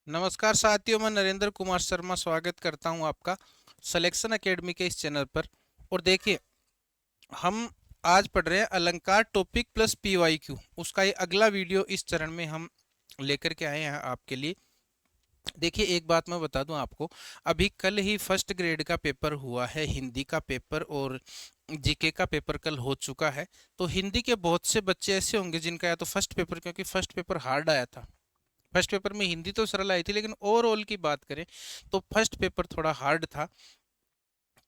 नमस्कार साथियों, मैं नरेंद्र कुमार शर्मा स्वागत करता हूं आपका सिलेक्शन एकेडमी के इस चैनल पर। और देखिए, हम आज पढ़ रहे हैं अलंकार टॉपिक प्लस पीवाईक्यू। उसका ये अगला वीडियो इस चरण में हम लेकर के आए हैं आपके लिए। देखिए, एक बात मैं बता दूं आपको, अभी कल ही फर्स्ट ग्रेड का पेपर हुआ है, हिंदी का पेपर और जीके का पेपर कल हो चुका है। तो हिंदी के बहुत से बच्चे ऐसे होंगे जिनका या तो फर्स्ट पेपर, क्योंकि फर्स्ट पेपर हार्ड आया था। फर्स्ट पेपर में हिंदी तो सरल आई थी, लेकिन ओवरऑल की बात करें तो फर्स्ट पेपर थोड़ा हार्ड था।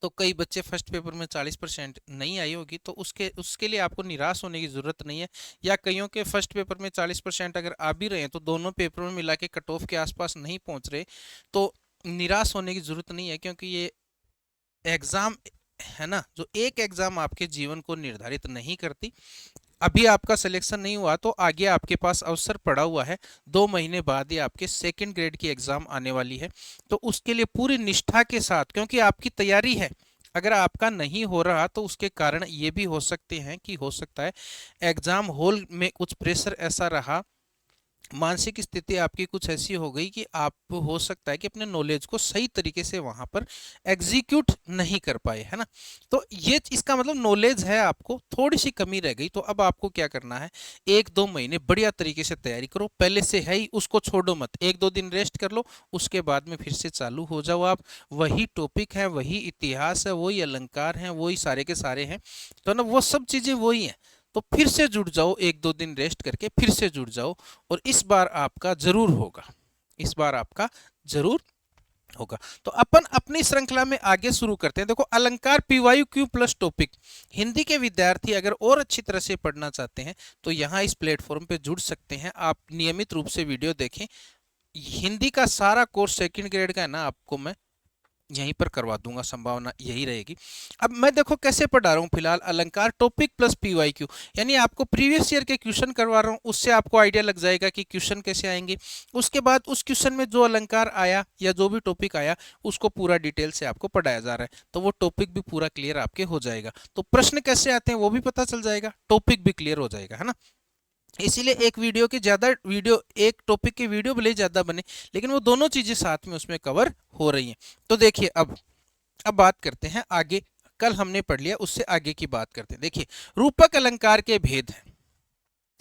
तो कई बच्चे फर्स्ट पेपर में 40% नहीं आई होगी, तो उसके उसके लिए आपको निराश होने की ज़रूरत नहीं है। या कईयों के फर्स्ट पेपर में 40% अगर आ भी रहे हैं तो दोनों पेपर में मिला के कट ऑफ के आसपास नहीं पहुंच रहे, तो निराश होने की ज़रूरत नहीं है। क्योंकि ये एग्ज़ाम है ना, जो एक एग्ज़ाम आपके जीवन को निर्धारित नहीं करती। अभी आपका सिलेक्शन नहीं हुआ तो आगे आपके पास अवसर पड़ा हुआ है। 2 महीने बाद ही आपके सेकंड ग्रेड की एग्जाम आने वाली है। तो उसके लिए पूरी निष्ठा के साथ, क्योंकि आपकी तैयारी है, अगर आपका नहीं हो रहा तो उसके कारण ये भी हो सकते हैं कि हो सकता है एग्जाम हॉल में कुछ प्रेशर ऐसा रहा, मानसिक स्थिति आपकी कुछ ऐसी हो गई कि आप हो सकता है कि अपने नॉलेज को सही तरीके से वहां पर एग्जीक्यूट नहीं कर पाए, है ना। तो ये इसका मतलब नॉलेज है, आपको थोड़ी सी कमी रह गई। तो अब आपको क्या करना है, 1-2 महीने बढ़िया तरीके से तैयारी करो। पहले से है ही उसको छोड़ो मत, 1-2 दिन रेस्ट कर लो, उसके बाद में फिर से चालू हो जाओ। आप वही टॉपिक है, वही इतिहास है, वही अलंकार है, वही सारे के सारे हैं, तो ना वो सब चीजें वही हैं। तो फिर से जुड़ जाओ, 1-2 दिन रेस्ट करके फिर से जुड़ जाओ, और इस बार आपका जरूर होगा, इस बार आपका जरूर होगा। तो अपन अपनी श्रृंखला में आगे शुरू करते हैं। देखो, अलंकार पीवायु क्यू प्लस टॉपिक, हिंदी के विद्यार्थी अगर और अच्छी तरह से पढ़ना चाहते हैं तो यहाँ इस प्लेटफॉर्म पे जुड़ सकते हैं। आप नियमित रूप से वीडियो देखें। हिंदी का सारा कोर्स सेकंड ग्रेड का है ना, आपको मैं यहीं पर करवा दूंगा, संभावना यही रहेगी। अब मैं देखो कैसे पढ़ा रहा हूँ, फिलहाल अलंकार टॉपिक प्लस पीवाईक्यू, यानी आपको प्रीवियस ईयर के क्वेश्चन करवा रहा हूँ। उससे आपको आइडिया लग जाएगा कि क्वेश्चन कैसे आएंगे। उसके बाद उस क्वेश्चन में जो अलंकार आया या जो भी टॉपिक आया उसको पूरा डिटेल से आपको पढ़ाया जा रहा है, तो वो टॉपिक भी पूरा क्लियर आपके हो जाएगा। तो प्रश्न कैसे आते हैं वो भी पता चल जाएगा, टॉपिक भी क्लियर हो जाएगा, है ना। इसीलिए एक वीडियो की ज्यादा वीडियो, एक टॉपिक की वीडियो भले ज्यादा बने, लेकिन वो दोनों चीजें साथ में उसमें कवर हो रही हैं। तो देखिए, अब बात करते हैं आगे। कल हमने पढ़ लिया, उससे आगे की बात करते हैं। देखिए, रूपक अलंकार के भेद हैं।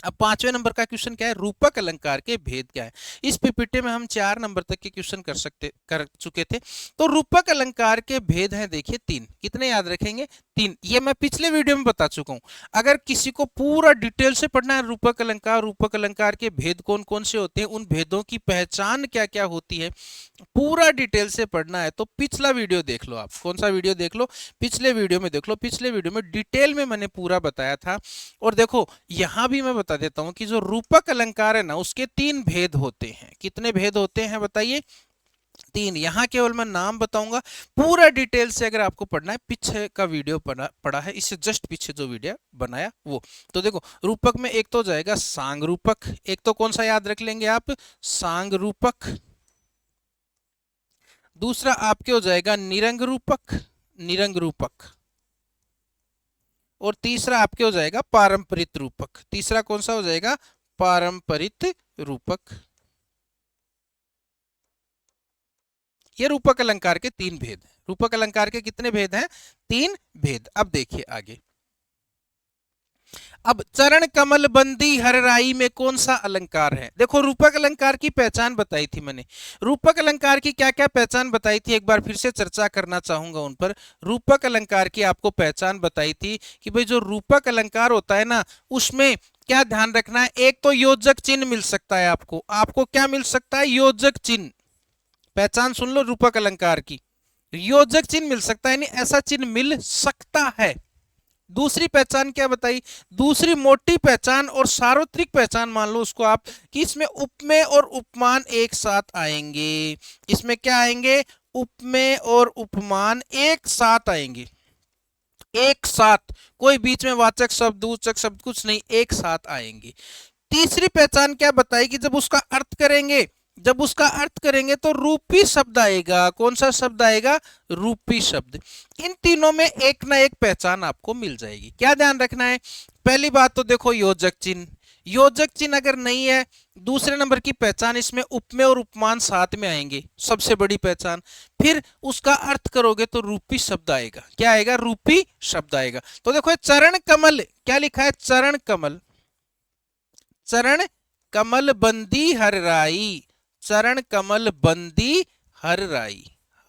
अब 5वें नंबर का क्वेश्चन क्या है, रूपक अलंकार के भेद क्या है। इस पीपीटी में हम 4 नंबर तक के क्वेश्चन कर चुके थे। तो रूपक अलंकार के भेद हैं, देखिए 3। कितने याद रखेंगे, 3। ये मैं पिछले वीडियो में बता चुका हूं। अगर किसी को पूरा डिटेल से पढ़ना है, रूपक अलंकार के भेद कौन कौन से होते हैं, उन भेदों की पहचान क्या क्या होती है, पूरा डिटेल से पढ़ना है तो पिछला वीडियो देख लो। आप कौन सा वीडियो देख लो, पिछले वीडियो में देख लो। पिछले वीडियो में डिटेल में मैंने पूरा बताया था। और देखो, यहां भी मैं बता देता हूं कि जो रूपक अलंकार है ना, उसके 3 भेद होते हैं। कितने भेद होते हैं बताइए, 3। यहां केवल मैं नाम बताऊंगा, पूरा डिटेल से अगर आपको पढ़ना है, पीछे का वीडियो पढ़ा है, इससे जस्ट पीछे जो वीडियो बनाया वो। तो देखो, रूपक में एक तो जाएगा सांग रूपक, एक तो कौन सा याद रख लेंगे आप, सांग रूपक। दूसरा आपके हो जाएगा निरंग रूपक, निरंग रूपक। और तीसरा आपके हो जाएगा पारंपरित रूपक। तीसरा कौन सा हो जाएगा, पारंपरित रूपक। ये रूपक अलंकार के 3 भेद हैं। रूपक अलंकार के कितने भेद हैं, 3 भेद। अब देखिए आगे। अब चरण कमल बंदी हरराई में कौन सा अलंकार है। देखो, रूपक अलंकार की पहचान बताई थी मैंने। रूपक अलंकार की क्या क्या पहचान बताई थी, एक बार फिर से चर्चा करना चाहूंगा उन पर। रूपक अलंकार की आपको पहचान बताई थी कि भाई जो रूपक अलंकार होता है ना, उसमें क्या ध्यान रखना है, एक तो योजक चिन्ह मिल सकता है आपको। आपको क्या मिल सकता है, योजक चिन्ह। पहचान सुन लो रूपक अलंकार की, योजक चिन्ह मिल सकता है, यानी ऐसा चिन्ह मिल सकता है। दूसरी पहचान क्या बताई, दूसरी मोटी पहचान और सार्वत्रिक पहचान मान लो उसको आप, कि इसमें उपमेय और उपमान एक साथ आएंगे। इसमें क्या आएंगे, उपमेय और उपमान एक साथ आएंगे, एक साथ, कोई बीच में वाचक शब्द दूचक शब्द कुछ नहीं, एक साथ आएंगे। तीसरी पहचान क्या बताई, कि जब उसका अर्थ करेंगे, जब उसका अर्थ करेंगे तो रूपी शब्द आएगा। कौन सा शब्द आएगा, रूपी शब्द। इन तीनों में एक ना एक पहचान आपको मिल जाएगी। क्या ध्यान रखना है, पहली बात तो देखो योजक चिन्ह। योजक चिन्ह अगर नहीं है, दूसरे नंबर की पहचान इसमें उपमेय और उपमान साथ में आएंगे, सबसे बड़ी पहचान। फिर उसका अर्थ करोगे तो रूपी शब्द आएगा। क्या आएगा? रूपी शब्द आएगा। तो देखो चरण कमल, क्या लिखा है? चरण कमल, चरण कमल बंदी हर राई, चरण कमल बंदी हर राई,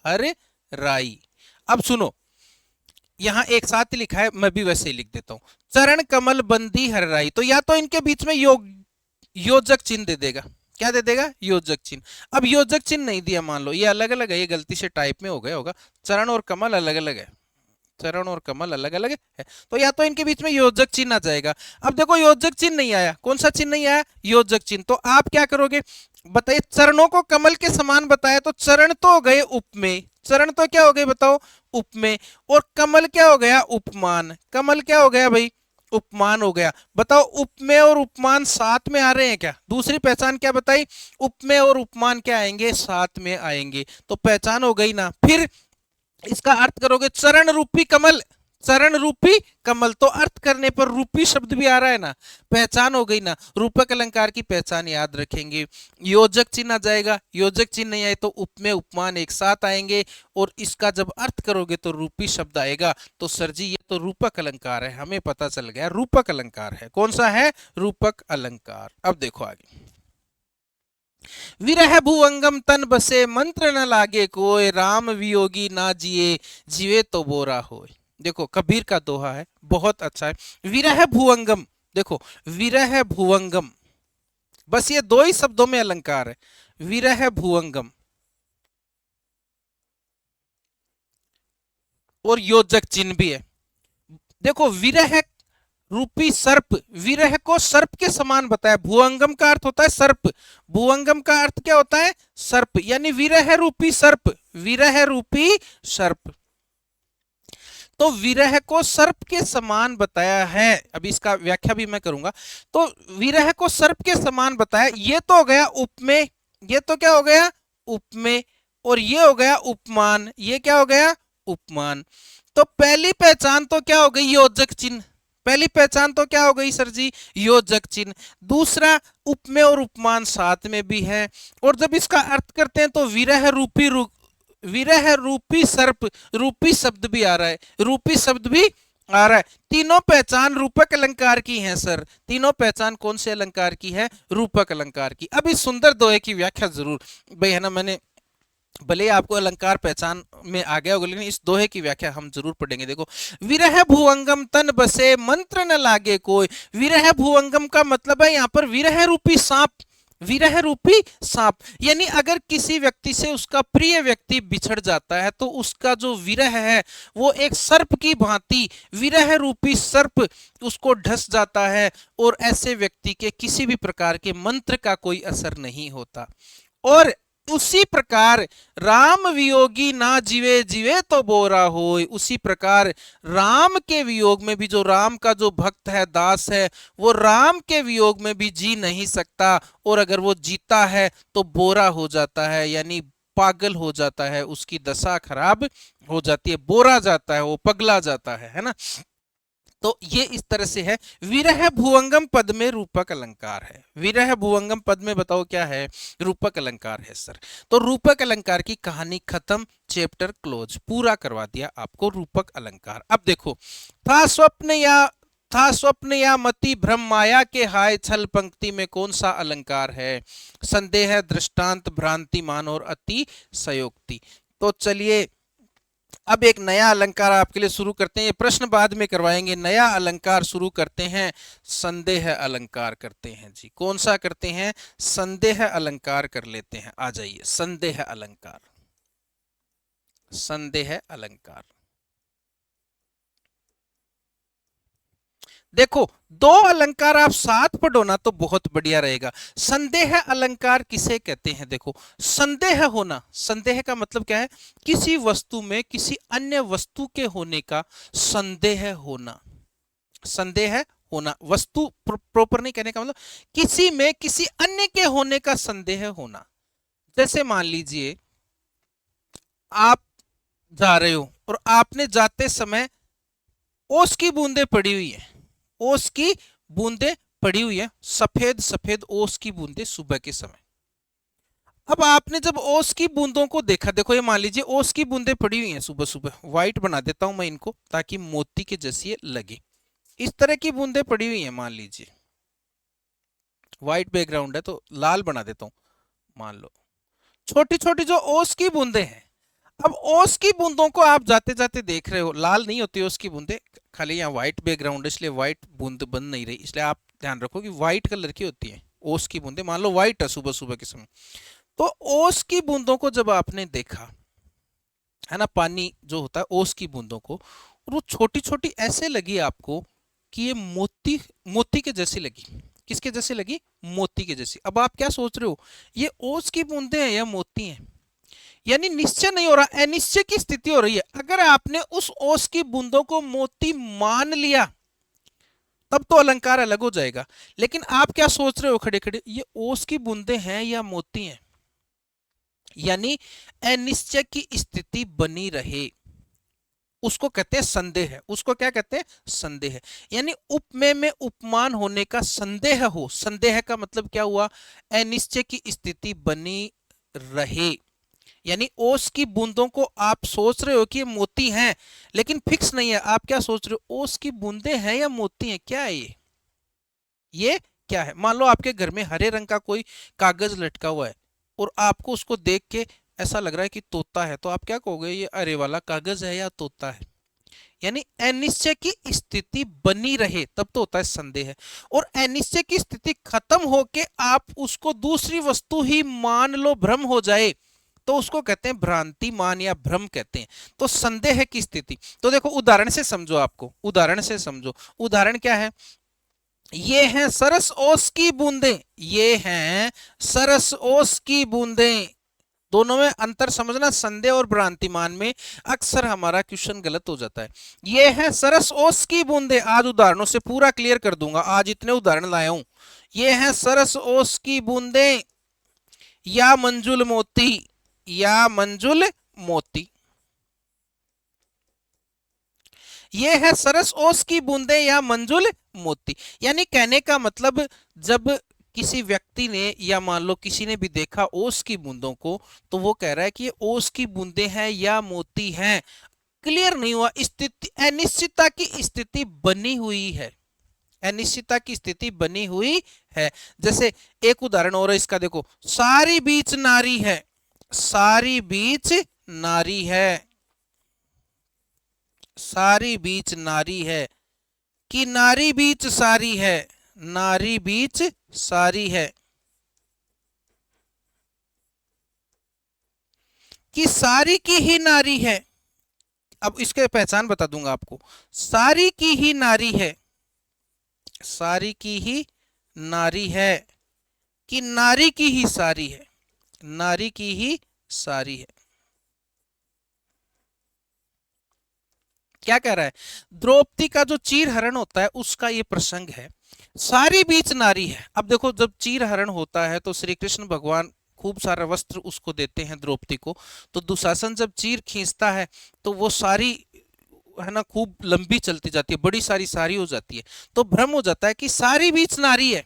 हर राई। अब सुनो, यहां एक साथ लिखा है, मैं भी वैसे ही लिख देता हूं, चरण कमल बंदी हर राई। तो या तो इनके बीच में योजक चिन्ह दे देगा। क्या दे देगा? योजक चिन्ह। अब योजक चिन्ह नहीं दिया, मान लो ये अलग अलग है, ये गलती से टाइप में हो गया होगा, चरण और कमल अलग अलग है, चरण और कमल अलग अलग है, तो या तो इनके बीच में योजक चिन्ह आ जाएगा। अब देखो योजक चिन्ह नहीं आया, कौन सा चिन्ह नहीं आया? योजक चिन्ह। तो आप क्या करोगे बताइए? चरणों को कमल के समान बताया, तो चरण तो हो गए उपमेय, चरण तो क्या हो गए बताओ? उपमेय। और कमल क्या हो गया? उपमान। कमल क्या हो गया भाई? उपमान हो गया। बताओ उपमेय और उपमान साथ में आ रहे हैं क्या? दूसरी पहचान क्या बताई? उपमेय और उपमान क्या आएंगे? साथ में आएंगे। तो पहचान हो गई ना। फिर इसका अर्थ करोगे, चरण रूपी कमल, चरण रूपी कमल, तो अर्थ करने पर रूपी शब्द भी आ रहा है ना, पहचान हो गई ना। रूपक अलंकार की पहचान याद रखेंगे। योजक चिन्ह आ जाएगा, योजक चिन्ह नहीं आए तो उपमेय उपमान एक साथ आएंगे, और इसका जब अर्थ करोगे तो रूपी शब्द आएगा। तो सर जी ये तो रूपक अलंकार है, हमें पता चल गया रूपक अलंकार है। कौन सा है? रूपक अलंकार। अब देखो आगे, विरह भुवंगम तन बसे मंत्र न लागे कोय, राम वियोगी ना जिए जीवे तो बोरा होय। देखो कबीर का दोहा है, बहुत अच्छा है। विरह भुवंगम, देखो विरह भुवंगम, बस ये दो ही शब्दों में अलंकार है, विरह भुवंगम, और योजक चिन्ह भी है। देखो विरह रूपी सर्प, विरह को सर्प के समान बताया। भुवंगम का अर्थ होता है सर्प, भुवंगम का अर्थ क्या होता है? सर्प, यानी विरह रूपी सर्प, विरह रूपी सर्प। तो विरह को सर्प के समान बताया है। अब इसका व्याख्या भी मैं करूंगा। तो विरह को सर्प के समान बताया, ये तो हो गया उपमेय, ये तो क्या हो गया? उपमेय। और ये हो गया उपमान, ये क्या हो गया? उपमान। तो पहली पहचान तो क्या हो गई? योजक चिन्ह। पहली पहचान तो क्या हो गई सर जी? योजक चिन्ह। दूसरा, उपमेय और उपमान साथ में भी है। और जब इसका अर्थ करते हैं तो विरह रूपी विरह रूपी सर्प, रूपी शब्द भी आ रहा है, रूपी शब्द भी आ रहा है। तीनों पहचान रूपक अलंकार की हैं सर, तीनों पहचान कौन से अलंकार की है? रूपक अलंकार की। अब इस सुंदर दोहे की व्याख्या जरूर भाई, है ना, मैंने भले आपको अलंकार पहचान में आ गया होगा, लेकिन इस दोहे की व्याख्या हम जरूर पढ़ेंगे। देखो, विरह भुवंगम तन बसे मंत्र न लागे कोई। विरह भुवंगम का मतलब है यहाँ पर विरह रूपी सांप, विरह रूपी सांप। यानी अगर किसी व्यक्ति से उसका प्रिय व्यक्ति बिछड़ जाता है तो उसका जो विरह है वो एक सर्प की भांति, विरह रूपी सर्प उसको ढस जाता है, और ऐसे व्यक्ति के किसी भी प्रकार के मंत्र का कोई असर नहीं होता। और उसी प्रकार राम वियोगी ना जीवे जीवे तो बोरा होय, उसी प्रकार राम के वियोग में भी, जो राम का जो भक्त है, दास है, वो राम के वियोग में भी जी नहीं सकता, और अगर वो जीता है तो बोरा हो जाता है, यानी पागल हो जाता है, उसकी दशा खराब हो जाती है, बोरा जाता है, वो पगला जाता है ना। तो ये इस तरह से है। विरह भुवंगम पद में रूपक अलंकार है, विरह भुवंगम पद में बताओ क्या है? रूपक अलंकार है सर। तो रूपक अलंकार की कहानी खत्म, चैप्टर क्लोज, पूरा करवा दिया आपको रूपक अलंकार। अब देखो, था स्वप्न या मति भ्रम माया के हाय छल पंक्ति में कौन सा अलंकार है? संदेह, दृष्टांत, भ्रांति मान और अति सयोक्ति। तो चलिए अब एक नया अलंकार आपके लिए शुरू करते हैं, ये प्रश्न बाद में करवाएंगे। नया अलंकार शुरू करते हैं, संदेह अलंकार करते हैं जी। कौन सा करते हैं? संदेह अलंकार कर लेते हैं। आ जाइए, संदेह अलंकार, संदेह अलंकार। देखो, दो अलंकार आप साथ पढ़ो ना तो बहुत बढ़िया रहेगा। संदेह अलंकार किसे कहते हैं? देखो, संदेह होना, संदेह का मतलब क्या है? किसी वस्तु में किसी अन्य वस्तु के होने का संदेह होना, संदेह होना। वस्तु प्रॉपर नहीं कहने का मतलब किसी में किसी अन्य के होने का संदेह होना। जैसे मान लीजिए आप जा रहे हो और आपने जाते समय ओस की बूंदें पड़ी हुई है, ओस की बूंदें पड़ी हुई है सफेद सफेद ओस की बूंदें सुबह के समय। अब आपने जब ओस की बूंदों को देखा, देखो ये मान लीजिए ओस की बूंदें पड़ी हुई हैं सुबह सुबह, व्हाइट बना देता हूं मैं इनको ताकि मोती के जैसी ये लगे। इस तरह की बूंदें पड़ी हुई हैं, मान लीजिए व्हाइट बैकग्राउंड है तो लाल बना देता हूं। मान लो छोटी छोटी जो ओस की बूंदें हैं, अब ओस की बूंदों को आप जाते जाते देख रहे हो, लाल नहीं होती ओस की बूंदें, खाली यहाँ व्हाइट बैकग्राउंड है इसलिए व्हाइट बूंद बन नहीं रही, इसलिए आप ध्यान रखो कि व्हाइट कलर की होती है ओस की बूंदें। मान लो व्हाइट है सुबह सुबह के समय, तो ओस की बूंदों को जब आपने देखा है ना, पानी जो होता है ओस की बूंदों को, और वो छोटी छोटी ऐसे लगी आपको कि ये मोती, मोती के जैसी लगी। किसके जैसी लगी? मोती के जैसी। अब आप क्या सोच रहे हो, ये ओस की बूंदे हैं या मोती हैं? यानी निश्चय नहीं हो रहा, अनिश्चय की स्थिति हो रही है। अगर आपने उस ओस की बूंदों को मोती मान लिया तब तो अलंकार अलग हो जाएगा, लेकिन आप क्या सोच रहे हो खड़े खड़े, ये ओस की बूंदे हैं या मोती हैं? यानी अनिश्चय की स्थिति बनी रहे, उसको कहते हैं संदेह। उसको क्या कहते हैं? संदेह। यानी उपमेय में उपमान होने का संदेह हो। संदेह का मतलब क्या हुआ? अनिश्चय की स्थिति बनी रहे। यानी ओस की बूंदों को आप सोच रहे हो कि ये मोती हैं, लेकिन फिक्स नहीं है। आप क्या सोच रहे हो, ओस की बूंदे हैं या मोती हैं? क्या है ये क्या है? मान लो आपके घर में हरे रंग का कोई कागज लटका हुआ है और आपको उसको देख के ऐसा लग रहा है कि तोता है, तो आप क्या कहोगे, ये अरे वाला कागज है या तोता है? यानी अनिश्चय की स्थिति बनी रहे तब तो होता है संदेह। और अनिश्चय की स्थिति खत्म होके आप उसको दूसरी वस्तु ही मान लो, भ्रम हो जाए, तो उसको कहते हैं भ्रांति मान या भ्रम कहते हैं। तो संदेह की स्थिति, तो देखो उदाहरण से समझो, आपको उदाहरण से समझो। उदाहरण क्या है? ये हैं सरस ओस की बूंदें, ये हैं सरस ओस की बूंदें। दोनों में अंतर समझना, संदेह और भ्रांतिमान में अक्सर हमारा क्वेश्चन गलत हो जाता है। ये है सरस ओस की बूंदे, आज उदाहरणों से पूरा क्लियर कर दूंगा, आज इतने उदाहरण लाया हूं। ये है सरस ओस की बूंदे या मंजुल मोती, या मंजुल मोती। ये है सरस ओस की बूंदे या मंजुल मोती। यानी कहने का मतलब, जब किसी व्यक्ति ने या मान लो किसी ने भी देखा ओस की बूंदों को, तो वो कह रहा है कि ये ओस की बूंदे हैं या मोती हैं। क्लियर नहीं हुआ, स्थिति अनिश्चितता की स्थिति बनी हुई है, अनिश्चितता की स्थिति बनी हुई है। जैसे एक उदाहरण और है इसका, देखो, सारी बीच नारी है, सारी बीच नारी है, सारी बीच नारी है, कि नारी बीच सारी है, नारी बीच सारी है, कि सारी की ही नारी है। अब इसके पहचान बता दूंगा आपको, सारी की ही नारी है, सारी की ही नारी है, कि नारी की ही सारी है, नारी की ही सारी है। क्या कह रहा है? द्रौपदी का जो चीर हरण होता है उसका ये प्रसंग है, सारी बीच नारी है। अब देखो, जब चीर हरण होता है तो श्री कृष्ण भगवान खूब सारा वस्त्र उसको देते हैं द्रौपदी को, तो दुशासन जब चीर खींचता है तो वो सारी है ना खूब लंबी चलती जाती है, बड़ी सारी सारी हो जाती है, तो भ्रम हो जाता है कि सारी बीच नारी है,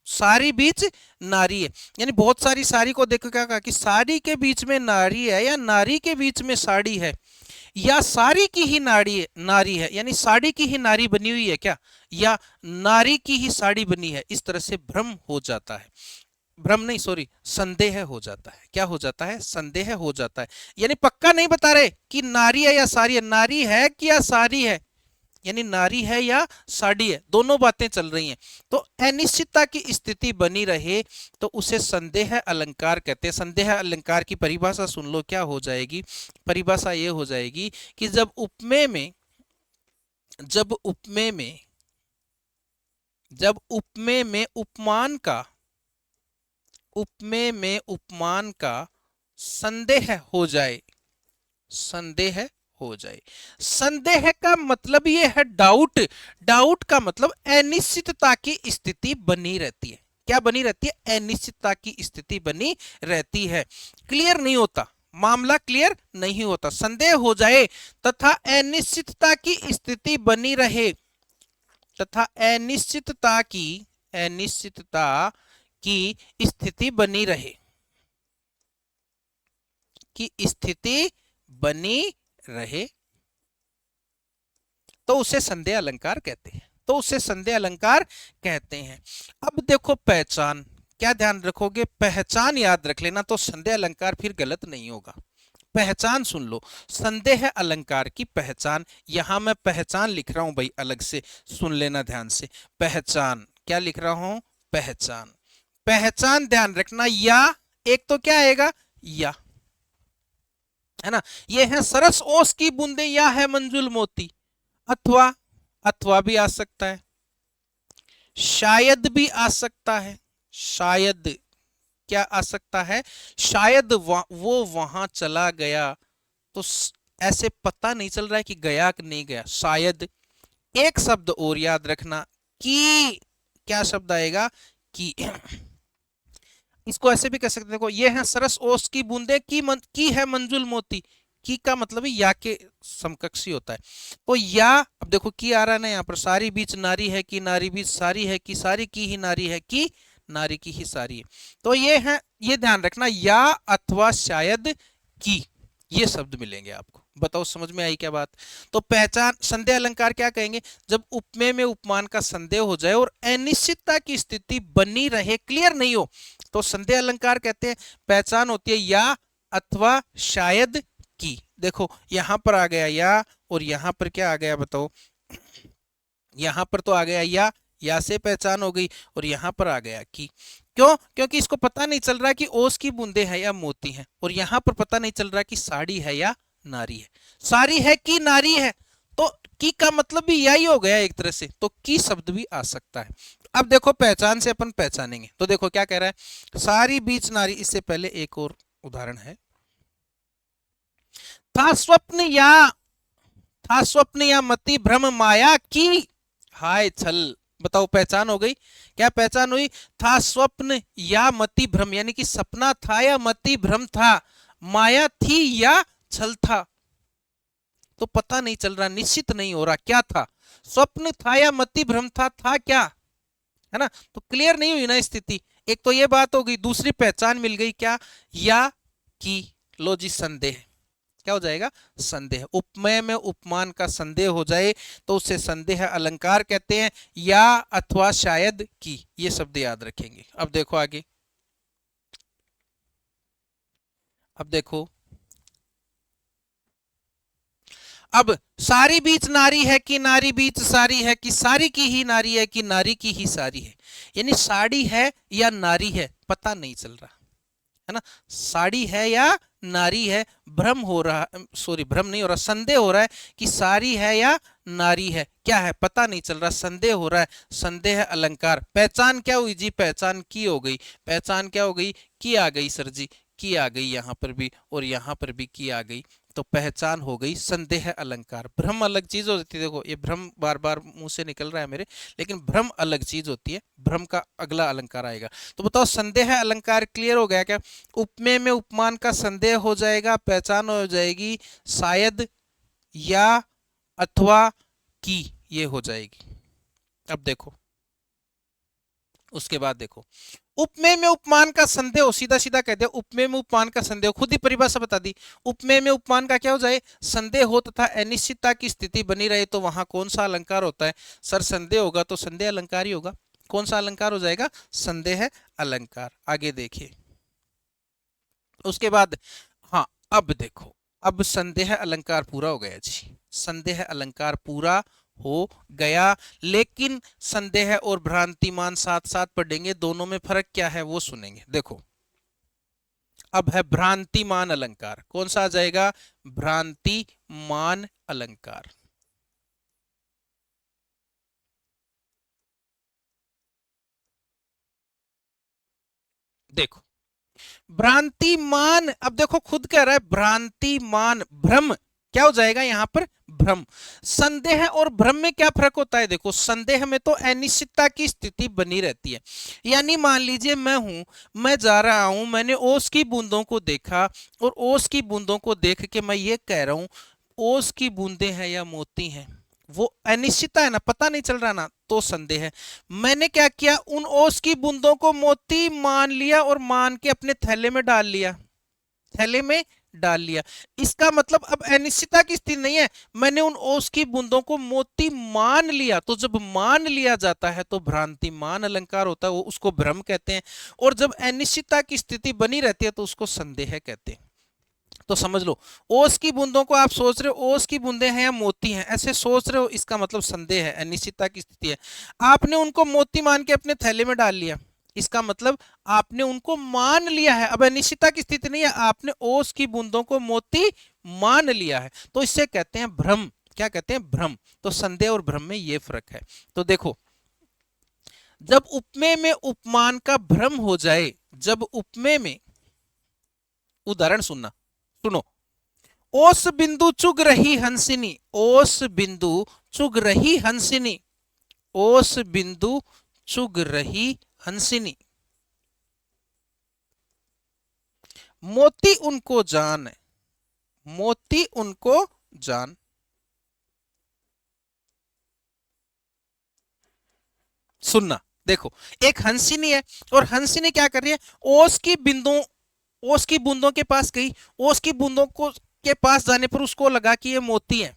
सारी बीच नारी है। यानी बहुत सारी साड़ी को देखो, क्या कहा कि साड़ी के बीच में नारी है, या नारी के बीच में साड़ी है, या साड़ी की ही नारी है, नारी है, यानी साड़ी की ही नारी बनी हुई है क्या, या नारी की ही साड़ी बनी है। इस तरह से भ्रम हो जाता है, भ्रम नहीं सॉरी, संदेह हो जाता है। क्या हो जाता है? संदेह हो जाता है। यानी पक्का नहीं बता रहे कि नारी है या साड़ी है, नारी है कि या साड़ी है, यानी नारी है या साड़ी है, दोनों बातें चल रही हैं। तो अनिश्चितता की स्थिति बनी रहे तो उसे संदेह अलंकार कहते हैं। संदेह अलंकार की परिभाषा सुन लो, क्या हो जाएगी? परिभाषा ये हो जाएगी कि जब उपमेय में, जब उपमेय में, जब उपमेय में उपमान का, उपमेय में उपमान का संदेह हो जाए, संदेह हो जाए। संदेह का मतलब ये है डाउट, डाउट का मतलब अनिश्चितता की स्थिति बनी रहती है। क्या बनी रहती है? अनिश्चितता की स्थिति बनी रहती है। क्लियर नहीं होता, मामला क्लियर नहीं होता, संदेह हो जाए तथा अनिश्चितता की स्थिति बनी रहे, तथा अनिश्चितता की, अनिश्चितता की स्थिति बनी रहे, की स्थिति बनी रहे, तो उसे संदेह अलंकार कहते हैं, तो उसे संदेह अलंकार कहते हैं। अब देखो पहचान, क्या ध्यान रखोगे, पहचान याद रख लेना, तो संदेह अलंकार फिर गलत नहीं होगा। पहचान सुन लो, संदेह अलंकार की पहचान, यहां मैं पहचान लिख रहा हूं भाई, अलग से सुन लेना ध्यान से। पहचान क्या लिख रहा हूं, पहचान, पहचान ध्यान रखना, या एक तो क्या आएगा, या, है ना, ये है सरस ओस की बूंदे, या है मंजुल मोती, अथवा, अथवा भी आ सकता है, शायद भी आ सकता है, शायद क्या आ सकता है, शायद वो वहां चला गया, तो ऐसे पता नहीं चल रहा है कि गया कि नहीं गया, शायद। एक शब्द और याद रखना, कि क्या शब्द आएगा, कि इसको ऐसे भी कह सकते, देखो ये है सरस ओस की बूंदे, की है मंजुल मोती, की का मतलब या के समकक्षी होता है, तो या, अब देखो की आ रहा है ना यहाँ पर, सारी बीच नारी है, कि नारी बीच सारी है, कि सारी की ही नारी है, कि नारी की ही सारी है, तो ये है, ये ध्यान रखना, या अथवा शायद की, ये शब्द मिलेंगे आपको। बताओ समझ में आई क्या बात। तो पहचान, संदेह अलंकार क्या कहेंगे, जब उपमेय में उपमान का संदेह हो जाए और अनिश्चितता की स्थिति बनी रहे, क्लियर नहीं हो, तो संदेह अलंकार कहते हैं। पहचान होती है या अथवा शायद की, देखो यहां पर आ गया या, और यहां पर क्या आ गया बताओ, यहां पर तो आ गया या से पहचान हो गई, और यहां पर आ गया की, क्यों, क्योंकि इसको पता नहीं चल रहा कि ओस की बूंदे है या मोती है, और यहां पर पता नहीं चल रहा कि साड़ी है या नारी है, सारी है कि नारी है, तो की का मतलब भी यही हो गया एक तरह से, तो की शब्द भी आ सकता है। अब देखो पहचान से अपन पहचानेंगे, तो देखो क्या कह रहा है, सारी बीच नारी, इससे पहले एक और उदाहरण है, था स्वप्न या, था स्वप्न या मति भ्रम माया की हाय छल, बताओ पहचान हो गई, क्या पहचान हुई, था स्वप्न या मति भ्रम, यानी कि सपना था या मति भ्रम था, माया थी या छल था, तो पता नहीं चल रहा, निश्चित नहीं हो रहा क्या था, स्वप्न था या मति भ्रम था क्या, है ना, तो क्लियर नहीं हुई ना स्थिति। एक तो ये बात हो गई, दूसरी पहचान मिल गई, क्या, या की, लो जी संदेह, क्या हो जाएगा, संदेह, उपमेय में उपमान का संदेह हो जाए तो उसे संदेह अलंकार कहते हैं, या अथवा शायद की, ये शब्द याद रखेंगे। अब देखो आगे, अब देखो, अब सारी बीच नारी है, कि नारी बीच सारी है, कि सारी की ही नारी है, कि नारी की ही सारी है, यानी साड़ी है या नारी है पता नहीं चल रहा, है ना, साड़ी है या नारी है, भ्रम हो रहा, सॉरी भ्रम नहीं हो रहा, संदेह हो रहा है कि सारी है या नारी है, क्या है पता नहीं चल रहा, संदेह हो रहा है, संदेह अलंकार। पहचान क्या हुई जी, पहचान की हो गई, पहचान क्या हो गई, की आ गई सर जी, की आ गई यहां पर भी, और यहां पर भी की आ गई, तो पहचान हो गई संदेह अलंकार। भ्रम अलग चीज होती है, देखो ये भ्रम बार बार मुंह से निकल रहा है मेरे, लेकिन भ्रम अलग चीज होती है, भ्रम का अगला अलंकार आएगा। तो बताओ संदेह अलंकार क्लियर हो गया क्या, उपमेय में उपमान का संदेह हो जाएगा, पहचान हो जाएगी, शायद या अथवा की, ये हो जाएगी। अब देखो उसके बाद देखो, उपमेय में उपमान का संदेह, सीधा सीधा कहते हैं उपमेय में उपमान का संदेह, खुद ही परिभाषा बता दी, उपमेय में उपमान का क्या हो जाए, संदेह हो तथा अनिश्चितता की स्थिति बनी रहे, तो वहां कौन सा अलंकार होता है, सर संदेह होगा तो संदेह अलंकार ही होगा, कौन सा अलंकार हो जाएगा, संदेह अलंकार। आगे देखिए उसके बाद, हाँ अब देखो, अब संदेह अलंकार पूरा हो गया जी, संदेह अलंकार पूरा हो गया, लेकिन संदेह और भ्रांतिमान साथ साथ पढ़ेंगे, दोनों में फर्क क्या है वो सुनेंगे। देखो अब है भ्रांतिमान अलंकार, कौन सा आ जाएगा, भ्रांतिमान अलंकार। देखो भ्रांतिमान, अब देखो खुद कह रहा है भ्रांतिमान, भ्रम क्या हो जाएगा यहां पर, भ्रम। संदेह और भ्रम में क्या फर्क होता है, देखो संदेह में तो अनिश्चितता की स्थिति बनी रहती है, यानी मान लीजिए मैं हूं, मैं जा रहा हूं, मैंने ओस की बूंदों को देखा, और ओस की बूंदों को देख के मैं ये कह रहा हूं ओस की बूंदे हैं या मोती हैं, वो अनिश्चितता है ना, पता नहीं चल रहा ना, तो संदेह है। मैंने क्या किया, उन ओस की बूंदों को मोती मान लिया और मान के अपने थैले में डाल लिया, थैले में डाल लिया। इसका मतलब अब अनिश्चितता की स्थिति नहीं है, मैंने उन ओस की बूंदों को मोती मान लिया। तो जब मान लिया जाता है तो भ्रांतिमान अलंकार होता है, वो उसको भ्रम कहते हैं। और जब अनिश्चितता की स्थिति बनी रहती है तो उसको संदेह कहते हैं। तो समझ लो, ओस की बूंदों को आप सोच रहे हो ओस की बूंदे हैं या मोती हैं, ऐसे सोच रहे हो, इसका मतलब संदेह है, अनिश्चितता की स्थिति है। आपने उनको मोती मान के अपने थैले में डाल लिया, इसका मतलब आपने उनको मान लिया है, अब अनिश्चितता की स्थिति नहीं है, आपने ओस की बूंदों को मोती मान लिया है, तो इससे कहते हैं भ्रम। क्या कहते हैं, भ्रम। तो संदेह और भ्रम में ये फर्क है। तो देखो, जब उपमेय में उपमान का भ्रम हो जाए, जब उपमेय में, उदाहरण सुनना, सुनो, ओस बिंदु चुग रही हंसिनी, ओस बिंदु चुग रही हंसिनी, ओस बिंदु चुग रही हंसिनी, मोती उनको जान, मोती उनको जान। सुनना, देखो, एक हंसिनी है और हंसिनी क्या कर रही है, ओस की बिंदु, ओस की बूंदों के पास गई, ओस की बूंदों को के पास जाने पर उसको लगा कि ये मोती है,